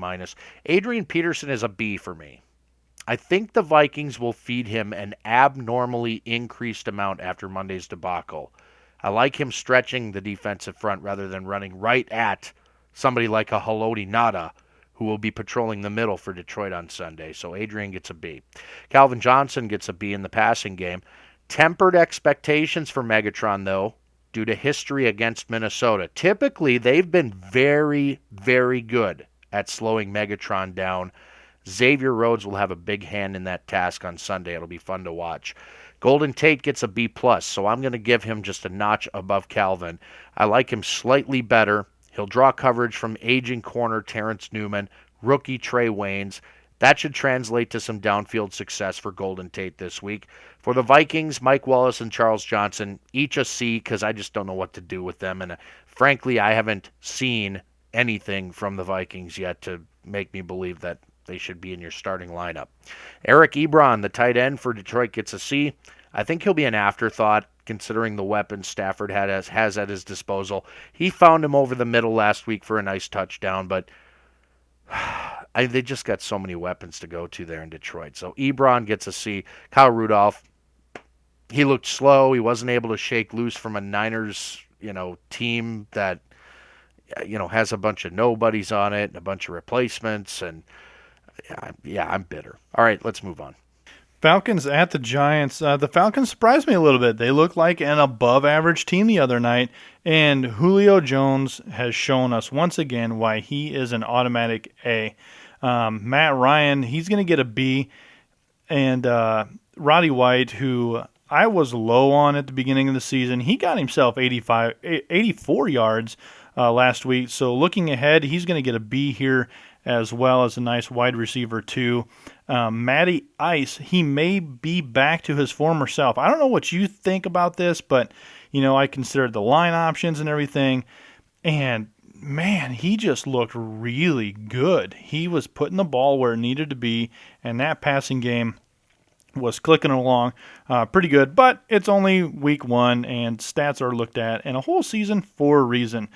Adrian Peterson is a B for me. I think the Vikings will feed him an abnormally increased amount after Monday's debacle. I like him stretching the defensive front rather than running right at somebody like a Haloti Ngata, who will be patrolling the middle for Detroit on Sunday. So Adrian gets a B. Calvin Johnson gets a B in the passing game. Tempered expectations for Megatron, though, due to history against Minnesota. Typically, they've been very, very good at slowing Megatron down. Xavier Rhodes will have a big hand in that task on Sunday. It'll be fun to watch. Golden Tate gets a B+, so I'm going to give him just a notch above Calvin. I like him slightly better. He'll draw coverage from aging corner Terrence Newman, rookie Trey Waynes. That should translate to some downfield success for Golden Tate this week. For the Vikings, Mike Wallace and Charles Johnson, each a C, because I just don't know what to do with them. And frankly, I haven't seen anything from the Vikings yet to make me believe that they should be in your starting lineup. Eric Ebron, the tight end for Detroit, gets a C. I think he'll be an afterthought considering the weapons Stafford has at his disposal. He found him over the middle last week for a nice touchdown, but they just got so many weapons to go to there in Detroit. So Ebron gets a C. Kyle Rudolph, he looked slow. He wasn't able to shake loose from a Niners, team that, has a bunch of nobodies on it and a bunch of replacements, and I'm bitter. All right, let's move on. Falcons at the Giants. The Falcons surprised me a little bit. They looked like an above-average team the other night, and Julio Jones has shown us once again why he is an automatic A. Matt Ryan, he's going to get a B, and Roddy White, who I was low on at the beginning of the season, he got himself 84 yards last week. So looking ahead, he's going to get a B here as well as a nice wide receiver too. Matty Ice, he may be back to his former self. I don't know what you think about this, but I considered the line options and everything, and man, he just looked really good. He was putting the ball where it needed to be, and that passing game was clicking along pretty good, but it's only week 1, and stats are looked at in a whole season for a reason.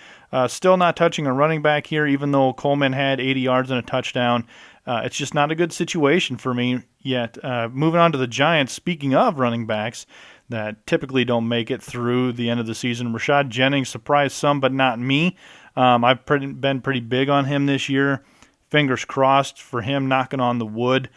Still not touching a running back here, even though Coleman had 80 yards and a touchdown. It's just not a good situation for me yet. Moving on to the Giants, speaking of running backs that typically don't make it through the end of the season, Rashad Jennings surprised some, but not me. I've been pretty big on him this year. Fingers crossed for him knocking on the wood.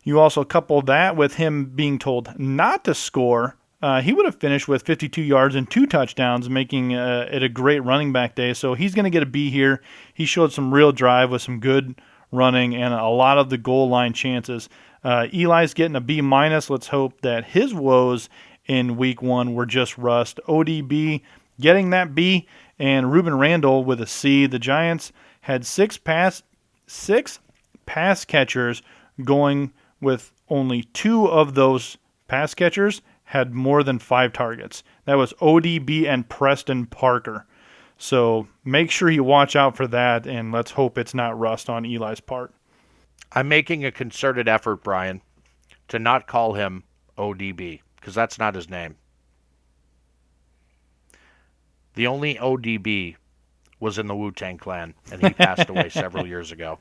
You also couple that with him being told not to score. He would have finished with 52 yards and 2 touchdowns, making it a great running back day. So he's going to get a B here. He showed some real drive with some good running and a lot of the goal line chances. Eli's getting a B-. Let's hope that his woes in week 1 were just rust. ODB getting that B, and Ruben Randall with a C. The Giants had six pass catchers going, with only 2 of those pass catchers had more than 5 targets. That was ODB and Preston Parker. So make sure you watch out for that, and let's hope it's not rust on Eli's part. I'm making a concerted effort, Brian, to not call him ODB, because that's not his name. The only ODB was in the Wu-Tang Clan, and he passed away several years ago.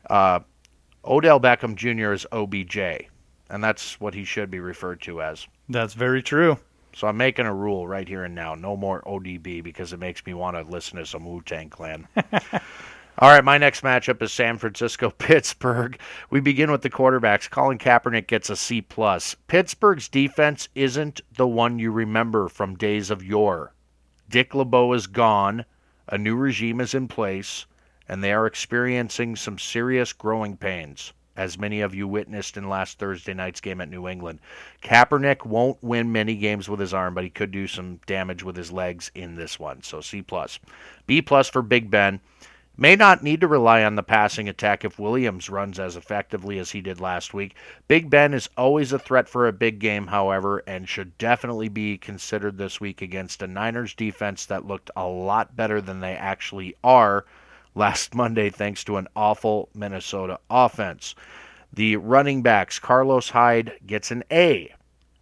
Odell Beckham Jr. is OBJ, and that's what he should be referred to as. That's very true. So I'm making a rule right here and now. No more ODB, because it makes me want to listen to some Wu-Tang Clan. All right, my next matchup is San Francisco-Pittsburgh. We begin with the quarterbacks. Colin Kaepernick gets a C+. Pittsburgh's defense isn't the one you remember from days of yore. Dick LeBeau is gone, a new regime is in place, and they are experiencing some serious growing pains, as many of you witnessed in last Thursday night's game at New England. Kaepernick won't win many games with his arm, but he could do some damage with his legs in this one, so C+. B+ for Big Ben. May not need to rely on the passing attack if Williams runs as effectively as he did last week. Big Ben is always a threat for a big game, however, and should definitely be considered this week against a Niners defense that looked a lot better than they actually are last Monday, thanks to an awful Minnesota offense. The running backs, Carlos Hyde gets an A.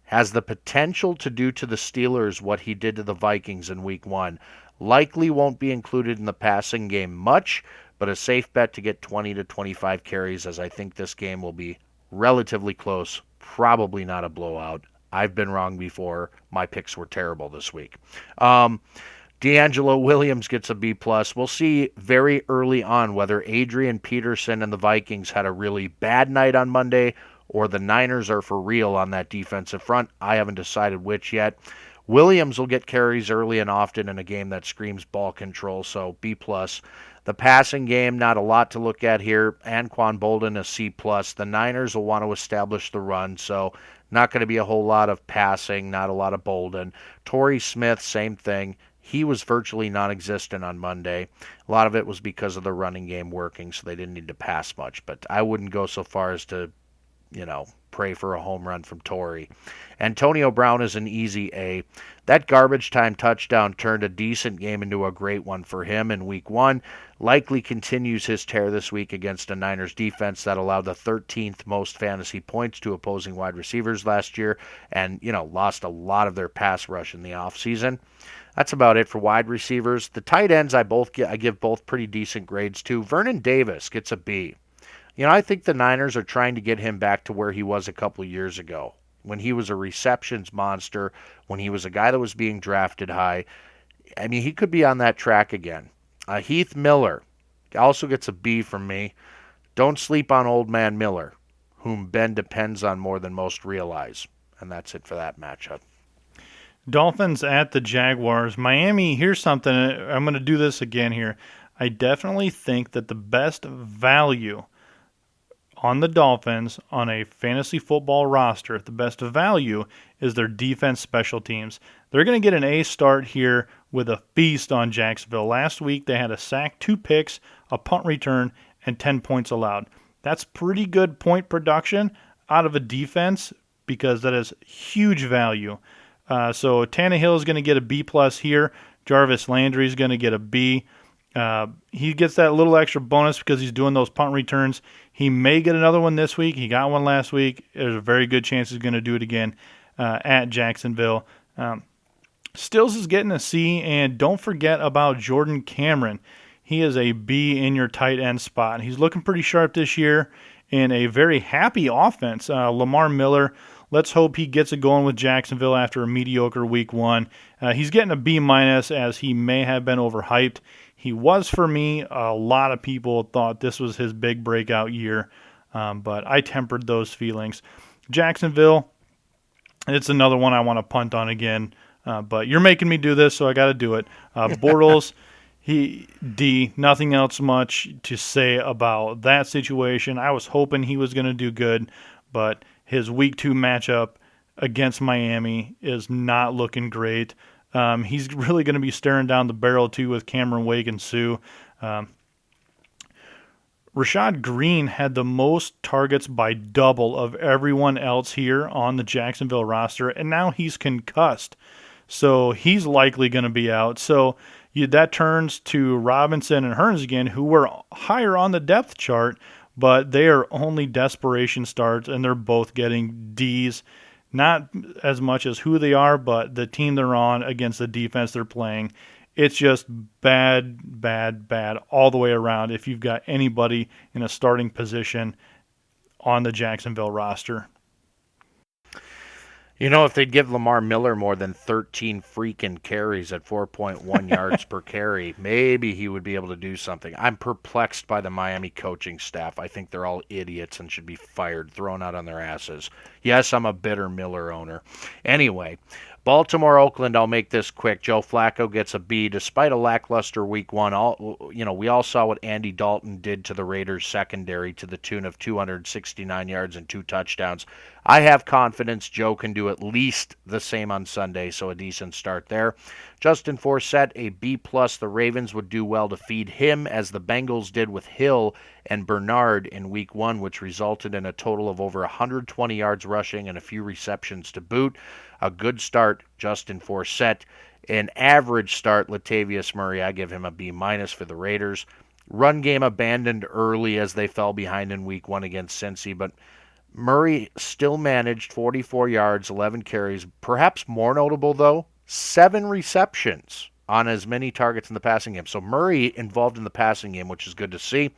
Has the potential to do to the Steelers what he did to the Vikings in week 1. Likely won't be included in the passing game much, but a safe bet to get 20 to 25 carries, as I think this game will be relatively close, probably not a blowout. I've been wrong before. My picks were terrible this week. D'Angelo Williams gets a B+. We'll see very early on whether Adrian Peterson and the Vikings had a really bad night on Monday or the Niners are for real on that defensive front. I haven't decided which yet. Williams will get carries early and often in a game that screams ball control, so B+. The passing game, not a lot to look at here. Anquan Bolden, a C+. The Niners will want to establish the run, so not going to be a whole lot of passing, not a lot of Bolden. Torrey Smith, same thing. He was virtually non-existent on Monday. A lot of it was because of the running game working, so they didn't need to pass much. But I wouldn't go so far as to, pray for a home run from Torrey. Antonio Brown is an easy A. That garbage time touchdown turned a decent game into a great one for him in week 1. Likely continues his tear this week against a Niners defense that allowed the 13th most fantasy points to opposing wide receivers last year and, lost a lot of their pass rush in the offseason. That's about it for wide receivers. The tight ends I give both pretty decent grades to. Vernon Davis gets a B. I think the Niners are trying to get him back to where he was a couple of years ago, when he was a receptions monster, when he was a guy that was being drafted high. I mean, he could be on that track again. Heath Miller also gets a B from me. Don't sleep on old man Miller, whom Ben depends on more than most realize. And that's it for that matchup. Dolphins at the Jaguars. Miami, here's something. I'm going to do this again here. I definitely think that the best value on the Dolphins on a fantasy football roster, the best value is their defense special teams. They're going to get an A start here with a feast on Jacksonville. Last week they had a sack, 2 picks, a punt return, and 10 points allowed. That's pretty good point production out of a defense because that is huge value. So Tannehill is going to get a B+ here. Jarvis Landry is going to get a B. He gets that little extra bonus because he's doing those punt returns. He may get another one this week. He got one last week. There's a very good chance he's going to do it again at Jacksonville. Stills is getting a C, and don't forget about Jordan Cameron. He is a B in your tight end spot. He's looking pretty sharp this year in a very happy offense. Lamar Miller, let's hope he gets it going with Jacksonville after a mediocre week 1. He's getting a B- as he may have been overhyped. He was for me. A lot of people thought this was his big breakout year, but I tempered those feelings. Jacksonville, it's another one I want to punt on again, but you're making me do this, so I got to do it. Bortles, D, nothing else much to say about that situation. I was hoping he was going to do good, but his week 2 matchup against Miami is not looking great. He's really going to be staring down the barrel, too, with Cameron Wake and Sue. Rashad Green had the most targets by double of everyone else here on the Jacksonville roster, and now he's concussed. So he's likely going to be out. So that turns to Robinson and Hearns again, who were higher on the depth chart, but they are only desperation starts, and they're both getting Ds. Not as much as who they are, but the team they're on against the defense they're playing. It's just bad all the way around if you've got anybody in a starting position on the Jacksonville roster. You know, if they'd give Lamar Miller more than 13 freaking carries at 4.1 yards per carry, maybe he would be able to do something. I'm perplexed by the Miami coaching staff. I think they're all idiots and should be fired, thrown out on their asses. Yes, I'm a bitter Miller owner. Anyway, Baltimore, Oakland, I'll make this quick. Joe Flacco gets a B despite a lackluster week 1. We all saw what Andy Dalton did to the Raiders secondary to the tune of 269 yards and 2 touchdowns. I have confidence Joe can do at least the same on Sunday, so a decent start there. Justin Forsett, a B+. The Ravens would do well to feed him, as the Bengals did with Hill and Bernard in week 1, which resulted in a total of over 120 yards rushing and a few receptions to boot. A good start, Justin Forsett. An average start, Latavius Murray. I give him a B- for the Raiders. Run game abandoned early as they fell behind in week 1 against Cincy, but Murray still managed 44 yards, 11 carries. Perhaps more notable, though, 7 receptions on as many targets in the passing game. So Murray involved in the passing game, which is good to see.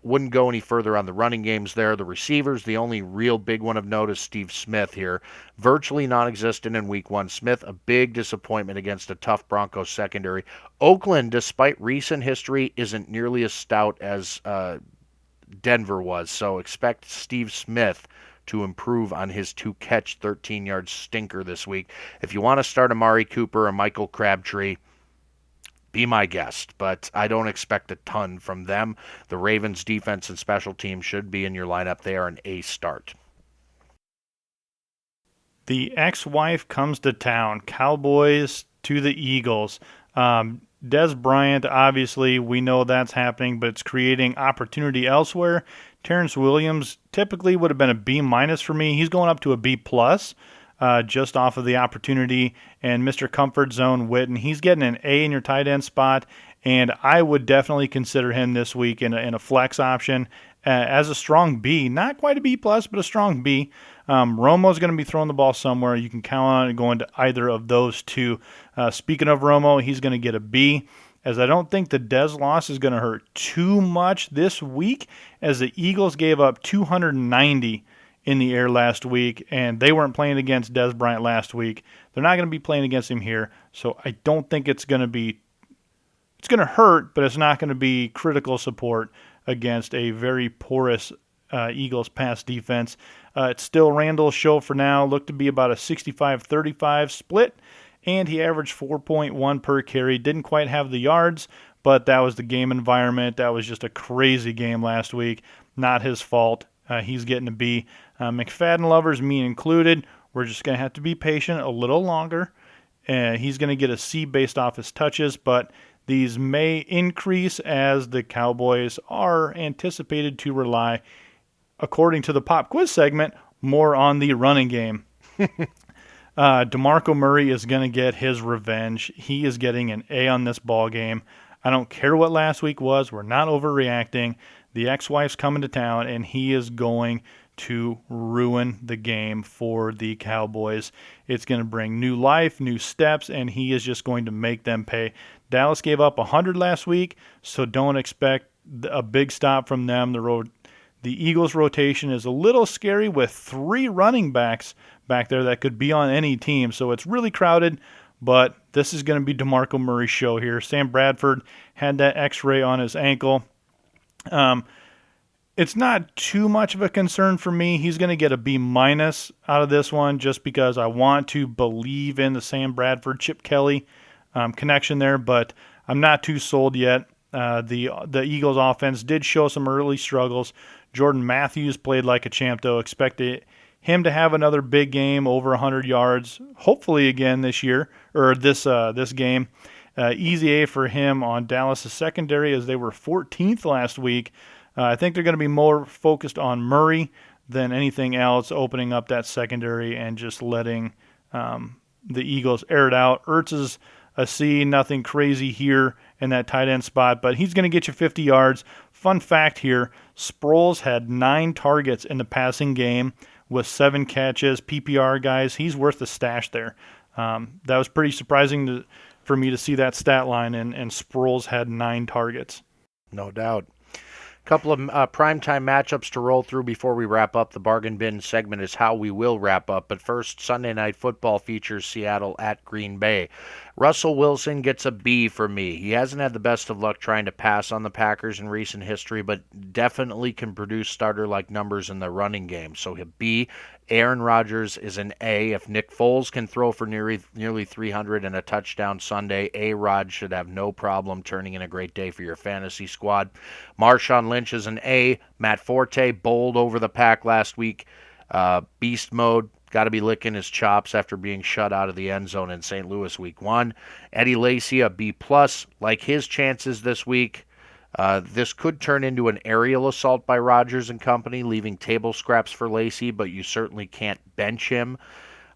Wouldn't go any further on the running games there. The receivers, the only real big one of note is Steve Smith here. Virtually non-existent in week 1. Smith, a big disappointment against a tough Broncos secondary. Oakland, despite recent history, isn't nearly as stout as Denver was, so expect Steve Smith to improve on his 2-catch, 13-yard stinker this week. If you want to start Amari Cooper or Michael Crabtree, be my guest, but I don't expect a ton from them. The Ravens' defense and special teams should be in your lineup. They are an A start. The ex-wife comes to town. Cowboys to the Eagles. Dez Bryant, obviously, we know that's happening, but it's creating opportunity elsewhere. Terrence Williams typically would have been a B- for me. He's going up to a B+, just off of the opportunity. And Mr. Comfort Zone Witten, he's getting an A in your tight end spot, and I would definitely consider him this week in a flex option as a strong B. Not quite a B+, but a strong B. Romo's going to be throwing the ball somewhere. You can count on it going to either of those two. Speaking of Romo, he's going to get a B, as I don't think the Dez loss is going to hurt too much this week, as the Eagles gave up 290 in the air last week, and they weren't playing against Dez Bryant last week. They're not going to be playing against him here, so I don't think it's going to hurt, but it's not going to be critical support against a very porous Eagles pass defense. It's still Randall's show for now. Looked to be about a 65-35 split, and he averaged 4.1 per carry. Didn't quite have the yards, but that was the game environment. That was just a crazy game last week. Not his fault. He's getting a B. McFadden lovers, me included, we're just going to have to be patient a little longer. He's going to get a C based off his touches, but these may increase as the Cowboys are anticipated to rely, according to the pop quiz segment, more on the running game. DeMarco Murray is going to get his revenge. He is getting an A on this ball game. I don't care what last week was. We're not overreacting. The ex-wife's coming to town, and he is going to ruin the game for the Cowboys. It's going to bring new life, new steps, and he is just going to make them pay. Dallas gave up 100 last week, so don't expect a big stop from them. The Eagles' rotation is a little scary with 3 running backs back there that could be on any team, so it's really crowded, but this is going to be DeMarco Murray's show here. Sam Bradford had that x-ray on his ankle. It's not too much of a concern for me. He's going to get a B- out of this one just because I want to believe in the Sam Bradford, Chip Kelly connection there, but I'm not too sold yet. The Eagles offense did show some early struggles. Jordan Matthews played like a champ, though. Expect him to have another big game, over 100 yards, hopefully again this year, or this game. Easy A for him on Dallas' secondary, as they were 14th last week. I think they're going to be more focused on Murray than anything else, opening up that secondary and just letting the Eagles air it out. Ertz is a C, nothing crazy here in that tight end spot, but he's going to get you 50 yards. Fun fact here, Sproles had 9 targets in the passing game with 7 catches. PPR guys, he's worth the stash there. That was pretty surprising for me to see that stat line, and Sproles had 9 targets. No doubt. Couple of primetime matchups to roll through before we wrap up. The Bargain Bin segment is how we will wrap up. But first, Sunday Night Football features Seattle at Green Bay. Russell Wilson gets a B for me. He hasn't had the best of luck trying to pass on the Packers in recent history, but definitely can produce starter-like numbers in the running game. So a B. Aaron Rodgers is an A. If Nick Foles can throw for nearly 300 and a touchdown Sunday, A-Rod should have no problem turning in a great day for your fantasy squad. Marshawn Lynch is an A. Matt Forte bowled over the pack last week. Beast mode. Got to be licking his chops after being shut out of the end zone in St. Louis week 1. Eddie Lacy, a B+. Like his chances this week. This could turn into an aerial assault by Rodgers and company, leaving table scraps for Lacy, but you certainly can't bench him.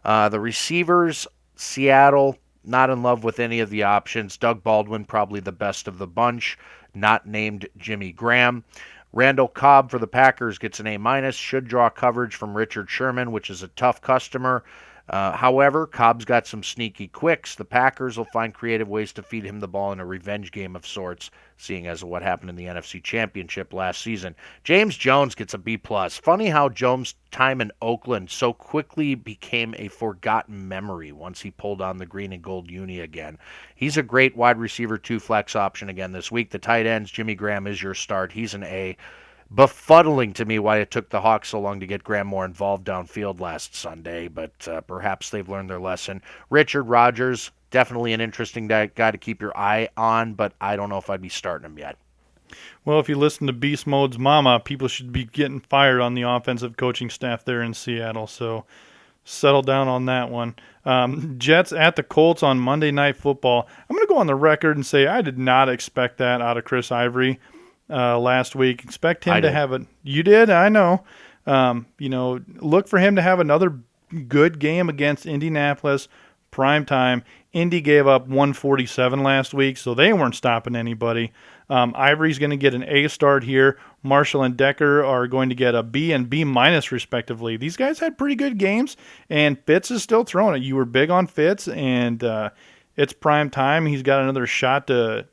The receivers, Seattle, not in love with any of the options. Doug Baldwin, probably the best of the bunch, not named Jimmy Graham. Randall Cobb for the Packers gets an A-, should draw coverage from Richard Sherman, which is a tough customer. However, Cobb's got some sneaky quicks. The Packers will find creative ways to feed him the ball in a revenge game of sorts, seeing as what happened in the NFC Championship last season. James Jones gets a B+. Funny how Jones' time in Oakland so quickly became a forgotten memory once he pulled on the green and gold uni again. He's a great wide receiver 2 flex option again this week. The tight ends, Jimmy Graham is your start. He's an A. Befuddling to me why it took the Hawks so long to get Graham more involved downfield last Sunday, but perhaps they've learned their lesson. Richard Rodgers, definitely an interesting guy to keep your eye on, but I don't know if I'd be starting him yet. Well, if you listen to Beast Mode's mama, people should be getting fired on the offensive coaching staff there in Seattle, so settle down on that one. Jets at the Colts on Monday Night Football. I'm going to go on the record and say I did not expect that out of Chris Ivory. Last week. Expect him to have You did? I know. Look for him to have another good game against Indianapolis, prime time. Indy gave up 147 last week, so they weren't stopping anybody. Ivory's going to get an A start here. Marshall and Decker are going to get a B and B- respectively. These guys had pretty good games, and Fitz is still throwing it. You were big on Fitz, and it's prime time. He's got another shot to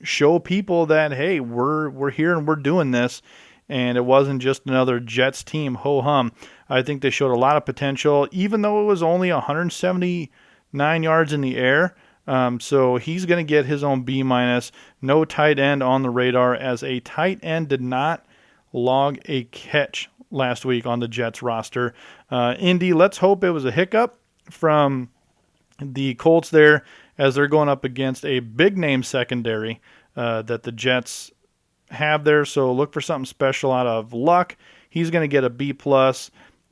show people that, hey, we're here and we're doing this, and it wasn't just another Jets team ho-hum. I think they showed a lot of potential, even though it was only 179 yards in the air. So he's going to get his own B-. No tight end on the radar, as a tight end did not log a catch last week on the Jets roster. Indy, let's hope it was a hiccup from the Colts there, as they're going up against a big-name secondary that the Jets have there. So look for something special out of Luck. He's going to get a B+,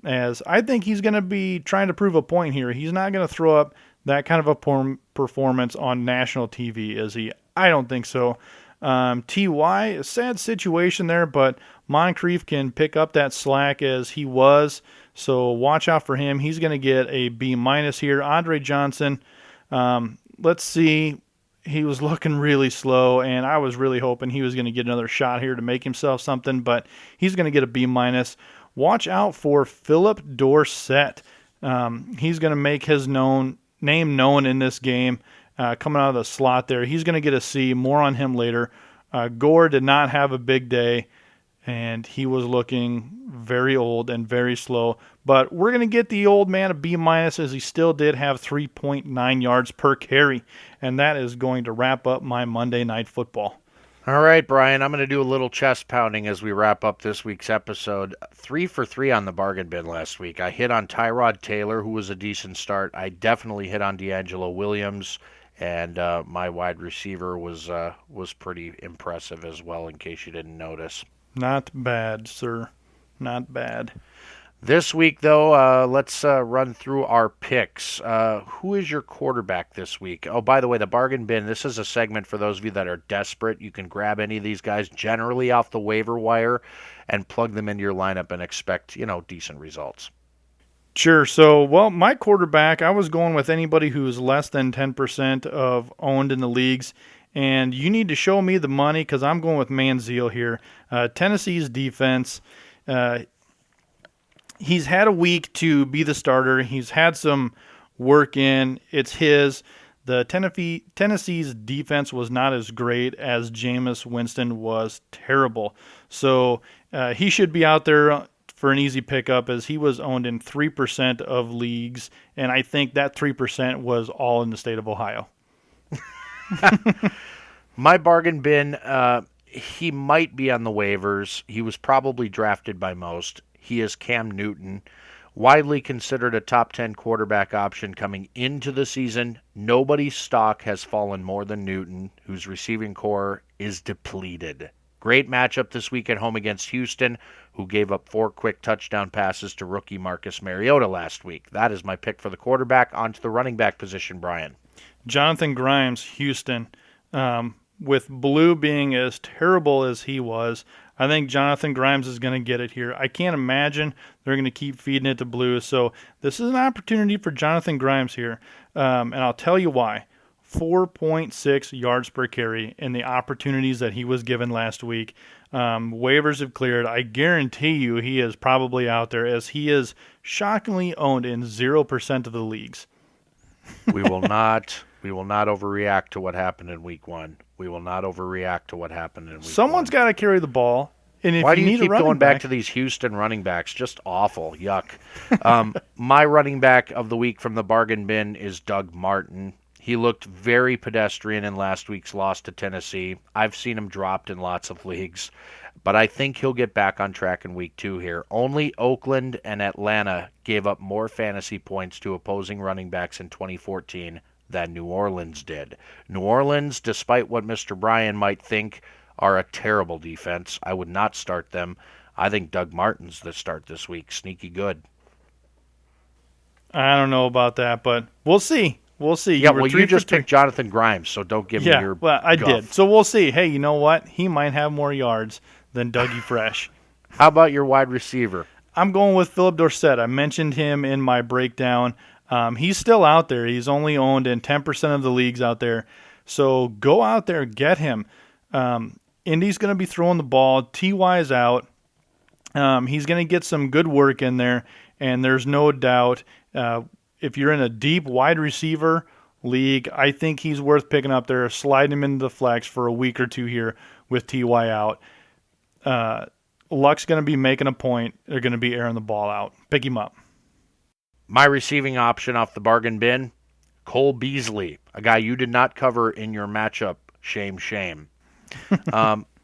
as I think he's going to be trying to prove a point here. He's not going to throw up that kind of a performance on national TV, is he? I don't think so. T.Y., a sad situation there, but Moncrief can pick up that slack as he was. So watch out for him. He's going to get a B- here. Andre Johnson, let's see. He was looking really slow, and I was really hoping he was going to get another shot here to make himself something, but he's going to get a B-. Watch out for Philip Dorsett. He's going to make his name known in this game, coming out of the slot there. He's going to get a C. More on him later. Gore did not have a big day, and he was looking very old and very slow. But we're going to get the old man a B-, as he still did have 3.9 yards per carry. And that is going to wrap up my Monday Night Football. All right, Brian, I'm going to do a little chest pounding as we wrap up this week's episode. 3 for 3 on the bargain bin last week. I hit on Tyrod Taylor, who was a decent start. I definitely hit on D'Angelo Williams, and my wide receiver was pretty impressive as well, in case you didn't notice. Not bad, sir. Not bad. This week, though, let's run through our picks. Who is your quarterback this week? Oh, by the way, the bargain bin, this is a segment for those of you that are desperate. You can grab any of these guys generally off the waiver wire and plug them into your lineup and expect, decent results. Sure. So, my quarterback, I was going with anybody who's less than 10% of owned in the leagues. And you need to show me the money because I'm going with Manziel here. Tennessee's defense, he's had a week to be the starter. He's had some work in. It's his. The Tennessee's defense was not as great as Jameis Winston was terrible. So he should be out there for an easy pickup as he was owned in 3% of leagues. And I think that 3% was all in the state of Ohio. My bargain bin, he might be on the waivers. He was probably drafted by most. He is Cam Newton, widely considered a top 10 quarterback option coming into the season. Nobody's stock has fallen more than Newton, whose receiving core is depleted. Great matchup this week at home against Houston, who gave up 4 quick touchdown passes to rookie Marcus Mariota last week. That is my pick for the quarterback. On to the running back position, Brian. Jonathan Grimes, Houston. With Blue being as terrible as he was, I think Jonathan Grimes is going to get it here. I can't imagine they're going to keep feeding it to Blue. So this is an opportunity for Jonathan Grimes here. And I'll tell you why. 4.6 yards per carry in the opportunities that he was given last week. Waivers have cleared. I guarantee you he is probably out there as he is shockingly owned in 0% of the leagues. We will not overreact to what happened in week 1. We will not overreact to what happened in week 1. Someone's got to carry the ball. And if Why do you need keep a running going back back to these Houston running backs? Just awful. Yuck. My running back of the week from the bargain bin is Doug Martin. He looked very pedestrian in last week's loss to Tennessee. I've seen him dropped in lots of leagues, but I think he'll get back on track in week 2 here. Only Oakland and Atlanta gave up more fantasy points to opposing running backs in 2014 than New Orleans did. New Orleans, despite what Mr. Bryan might think, are a terrible defense. I would not start them. I think Doug Martin's the start this week. Sneaky good. I don't know about that, but we'll see. We'll see. Yeah, you just picked Jonathan Grimes, so don't give me your I guff. did. So we'll see. Hey, you know what? He might have more yards than Dougie Fresh. How about your wide receiver? I'm going with Philip Dorsett. I mentioned him in my breakdown. He's still out there. He's only owned in 10% of the leagues out there. So go out there, get him. Indy's going to be throwing the ball. T.Y. is out. He's going to get some good work in there, and there's no doubt if you're in a deep wide receiver league, I think he's worth picking up there, slide him into the flex for a week or 2 here with T.Y. out. Luck's going to be making a point. They're going to be airing the ball out. Pick him up. My receiving option off the bargain bin, Cole Beasley, a guy you did not cover in your matchup. Shame, shame.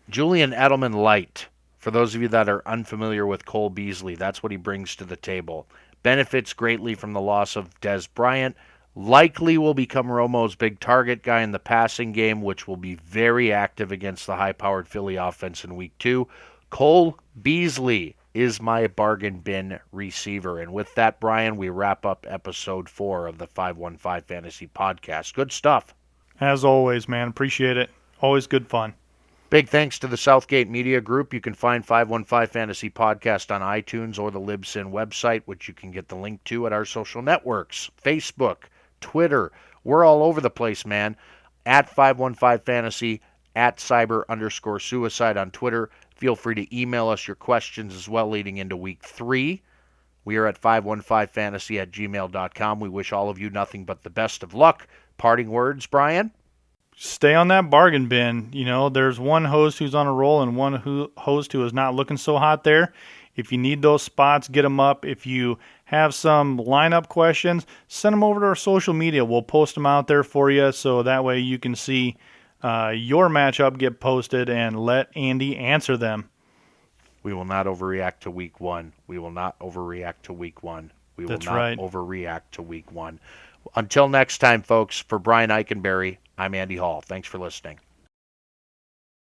Julian Edelman light. For those of you that are unfamiliar with Cole Beasley, that's what he brings to the table. Benefits greatly from the loss of Des Bryant. Likely will become Romo's big target guy in the passing game, which will be very active against the high-powered Philly offense in week 2. Cole Beasley is my bargain bin receiver. And with that, Brian, we wrap up episode 4 of the 515 Fantasy Podcast. Good stuff. As always, man. Appreciate it. Always good fun. Big thanks to the Southgate Media Group. You can find 515 Fantasy Podcast on iTunes or the Libsyn website, which you can get the link to at our social networks, Facebook, Twitter. We're all over the place, man. At 515 Fantasy, at cyber_suicide on Twitter. Feel free to email us your questions as well leading into week 3. We are at 515fantasy@gmail.com. We wish all of you nothing but the best of luck. Parting words, Brian? Stay on that bargain bin. You know, there's one host who's on a roll and one host who is not looking so hot there. If you need those spots, get them up. If you have some lineup questions, send them over to our social media. We'll post them out there for you so that way you can see your matchup get posted and let Andy answer them. We will not overreact to week 1. We will not overreact to week 1. We will not overreact to week 1. Until next time, folks, for Brian Eikenberry, I'm Andy Hall. Thanks for listening.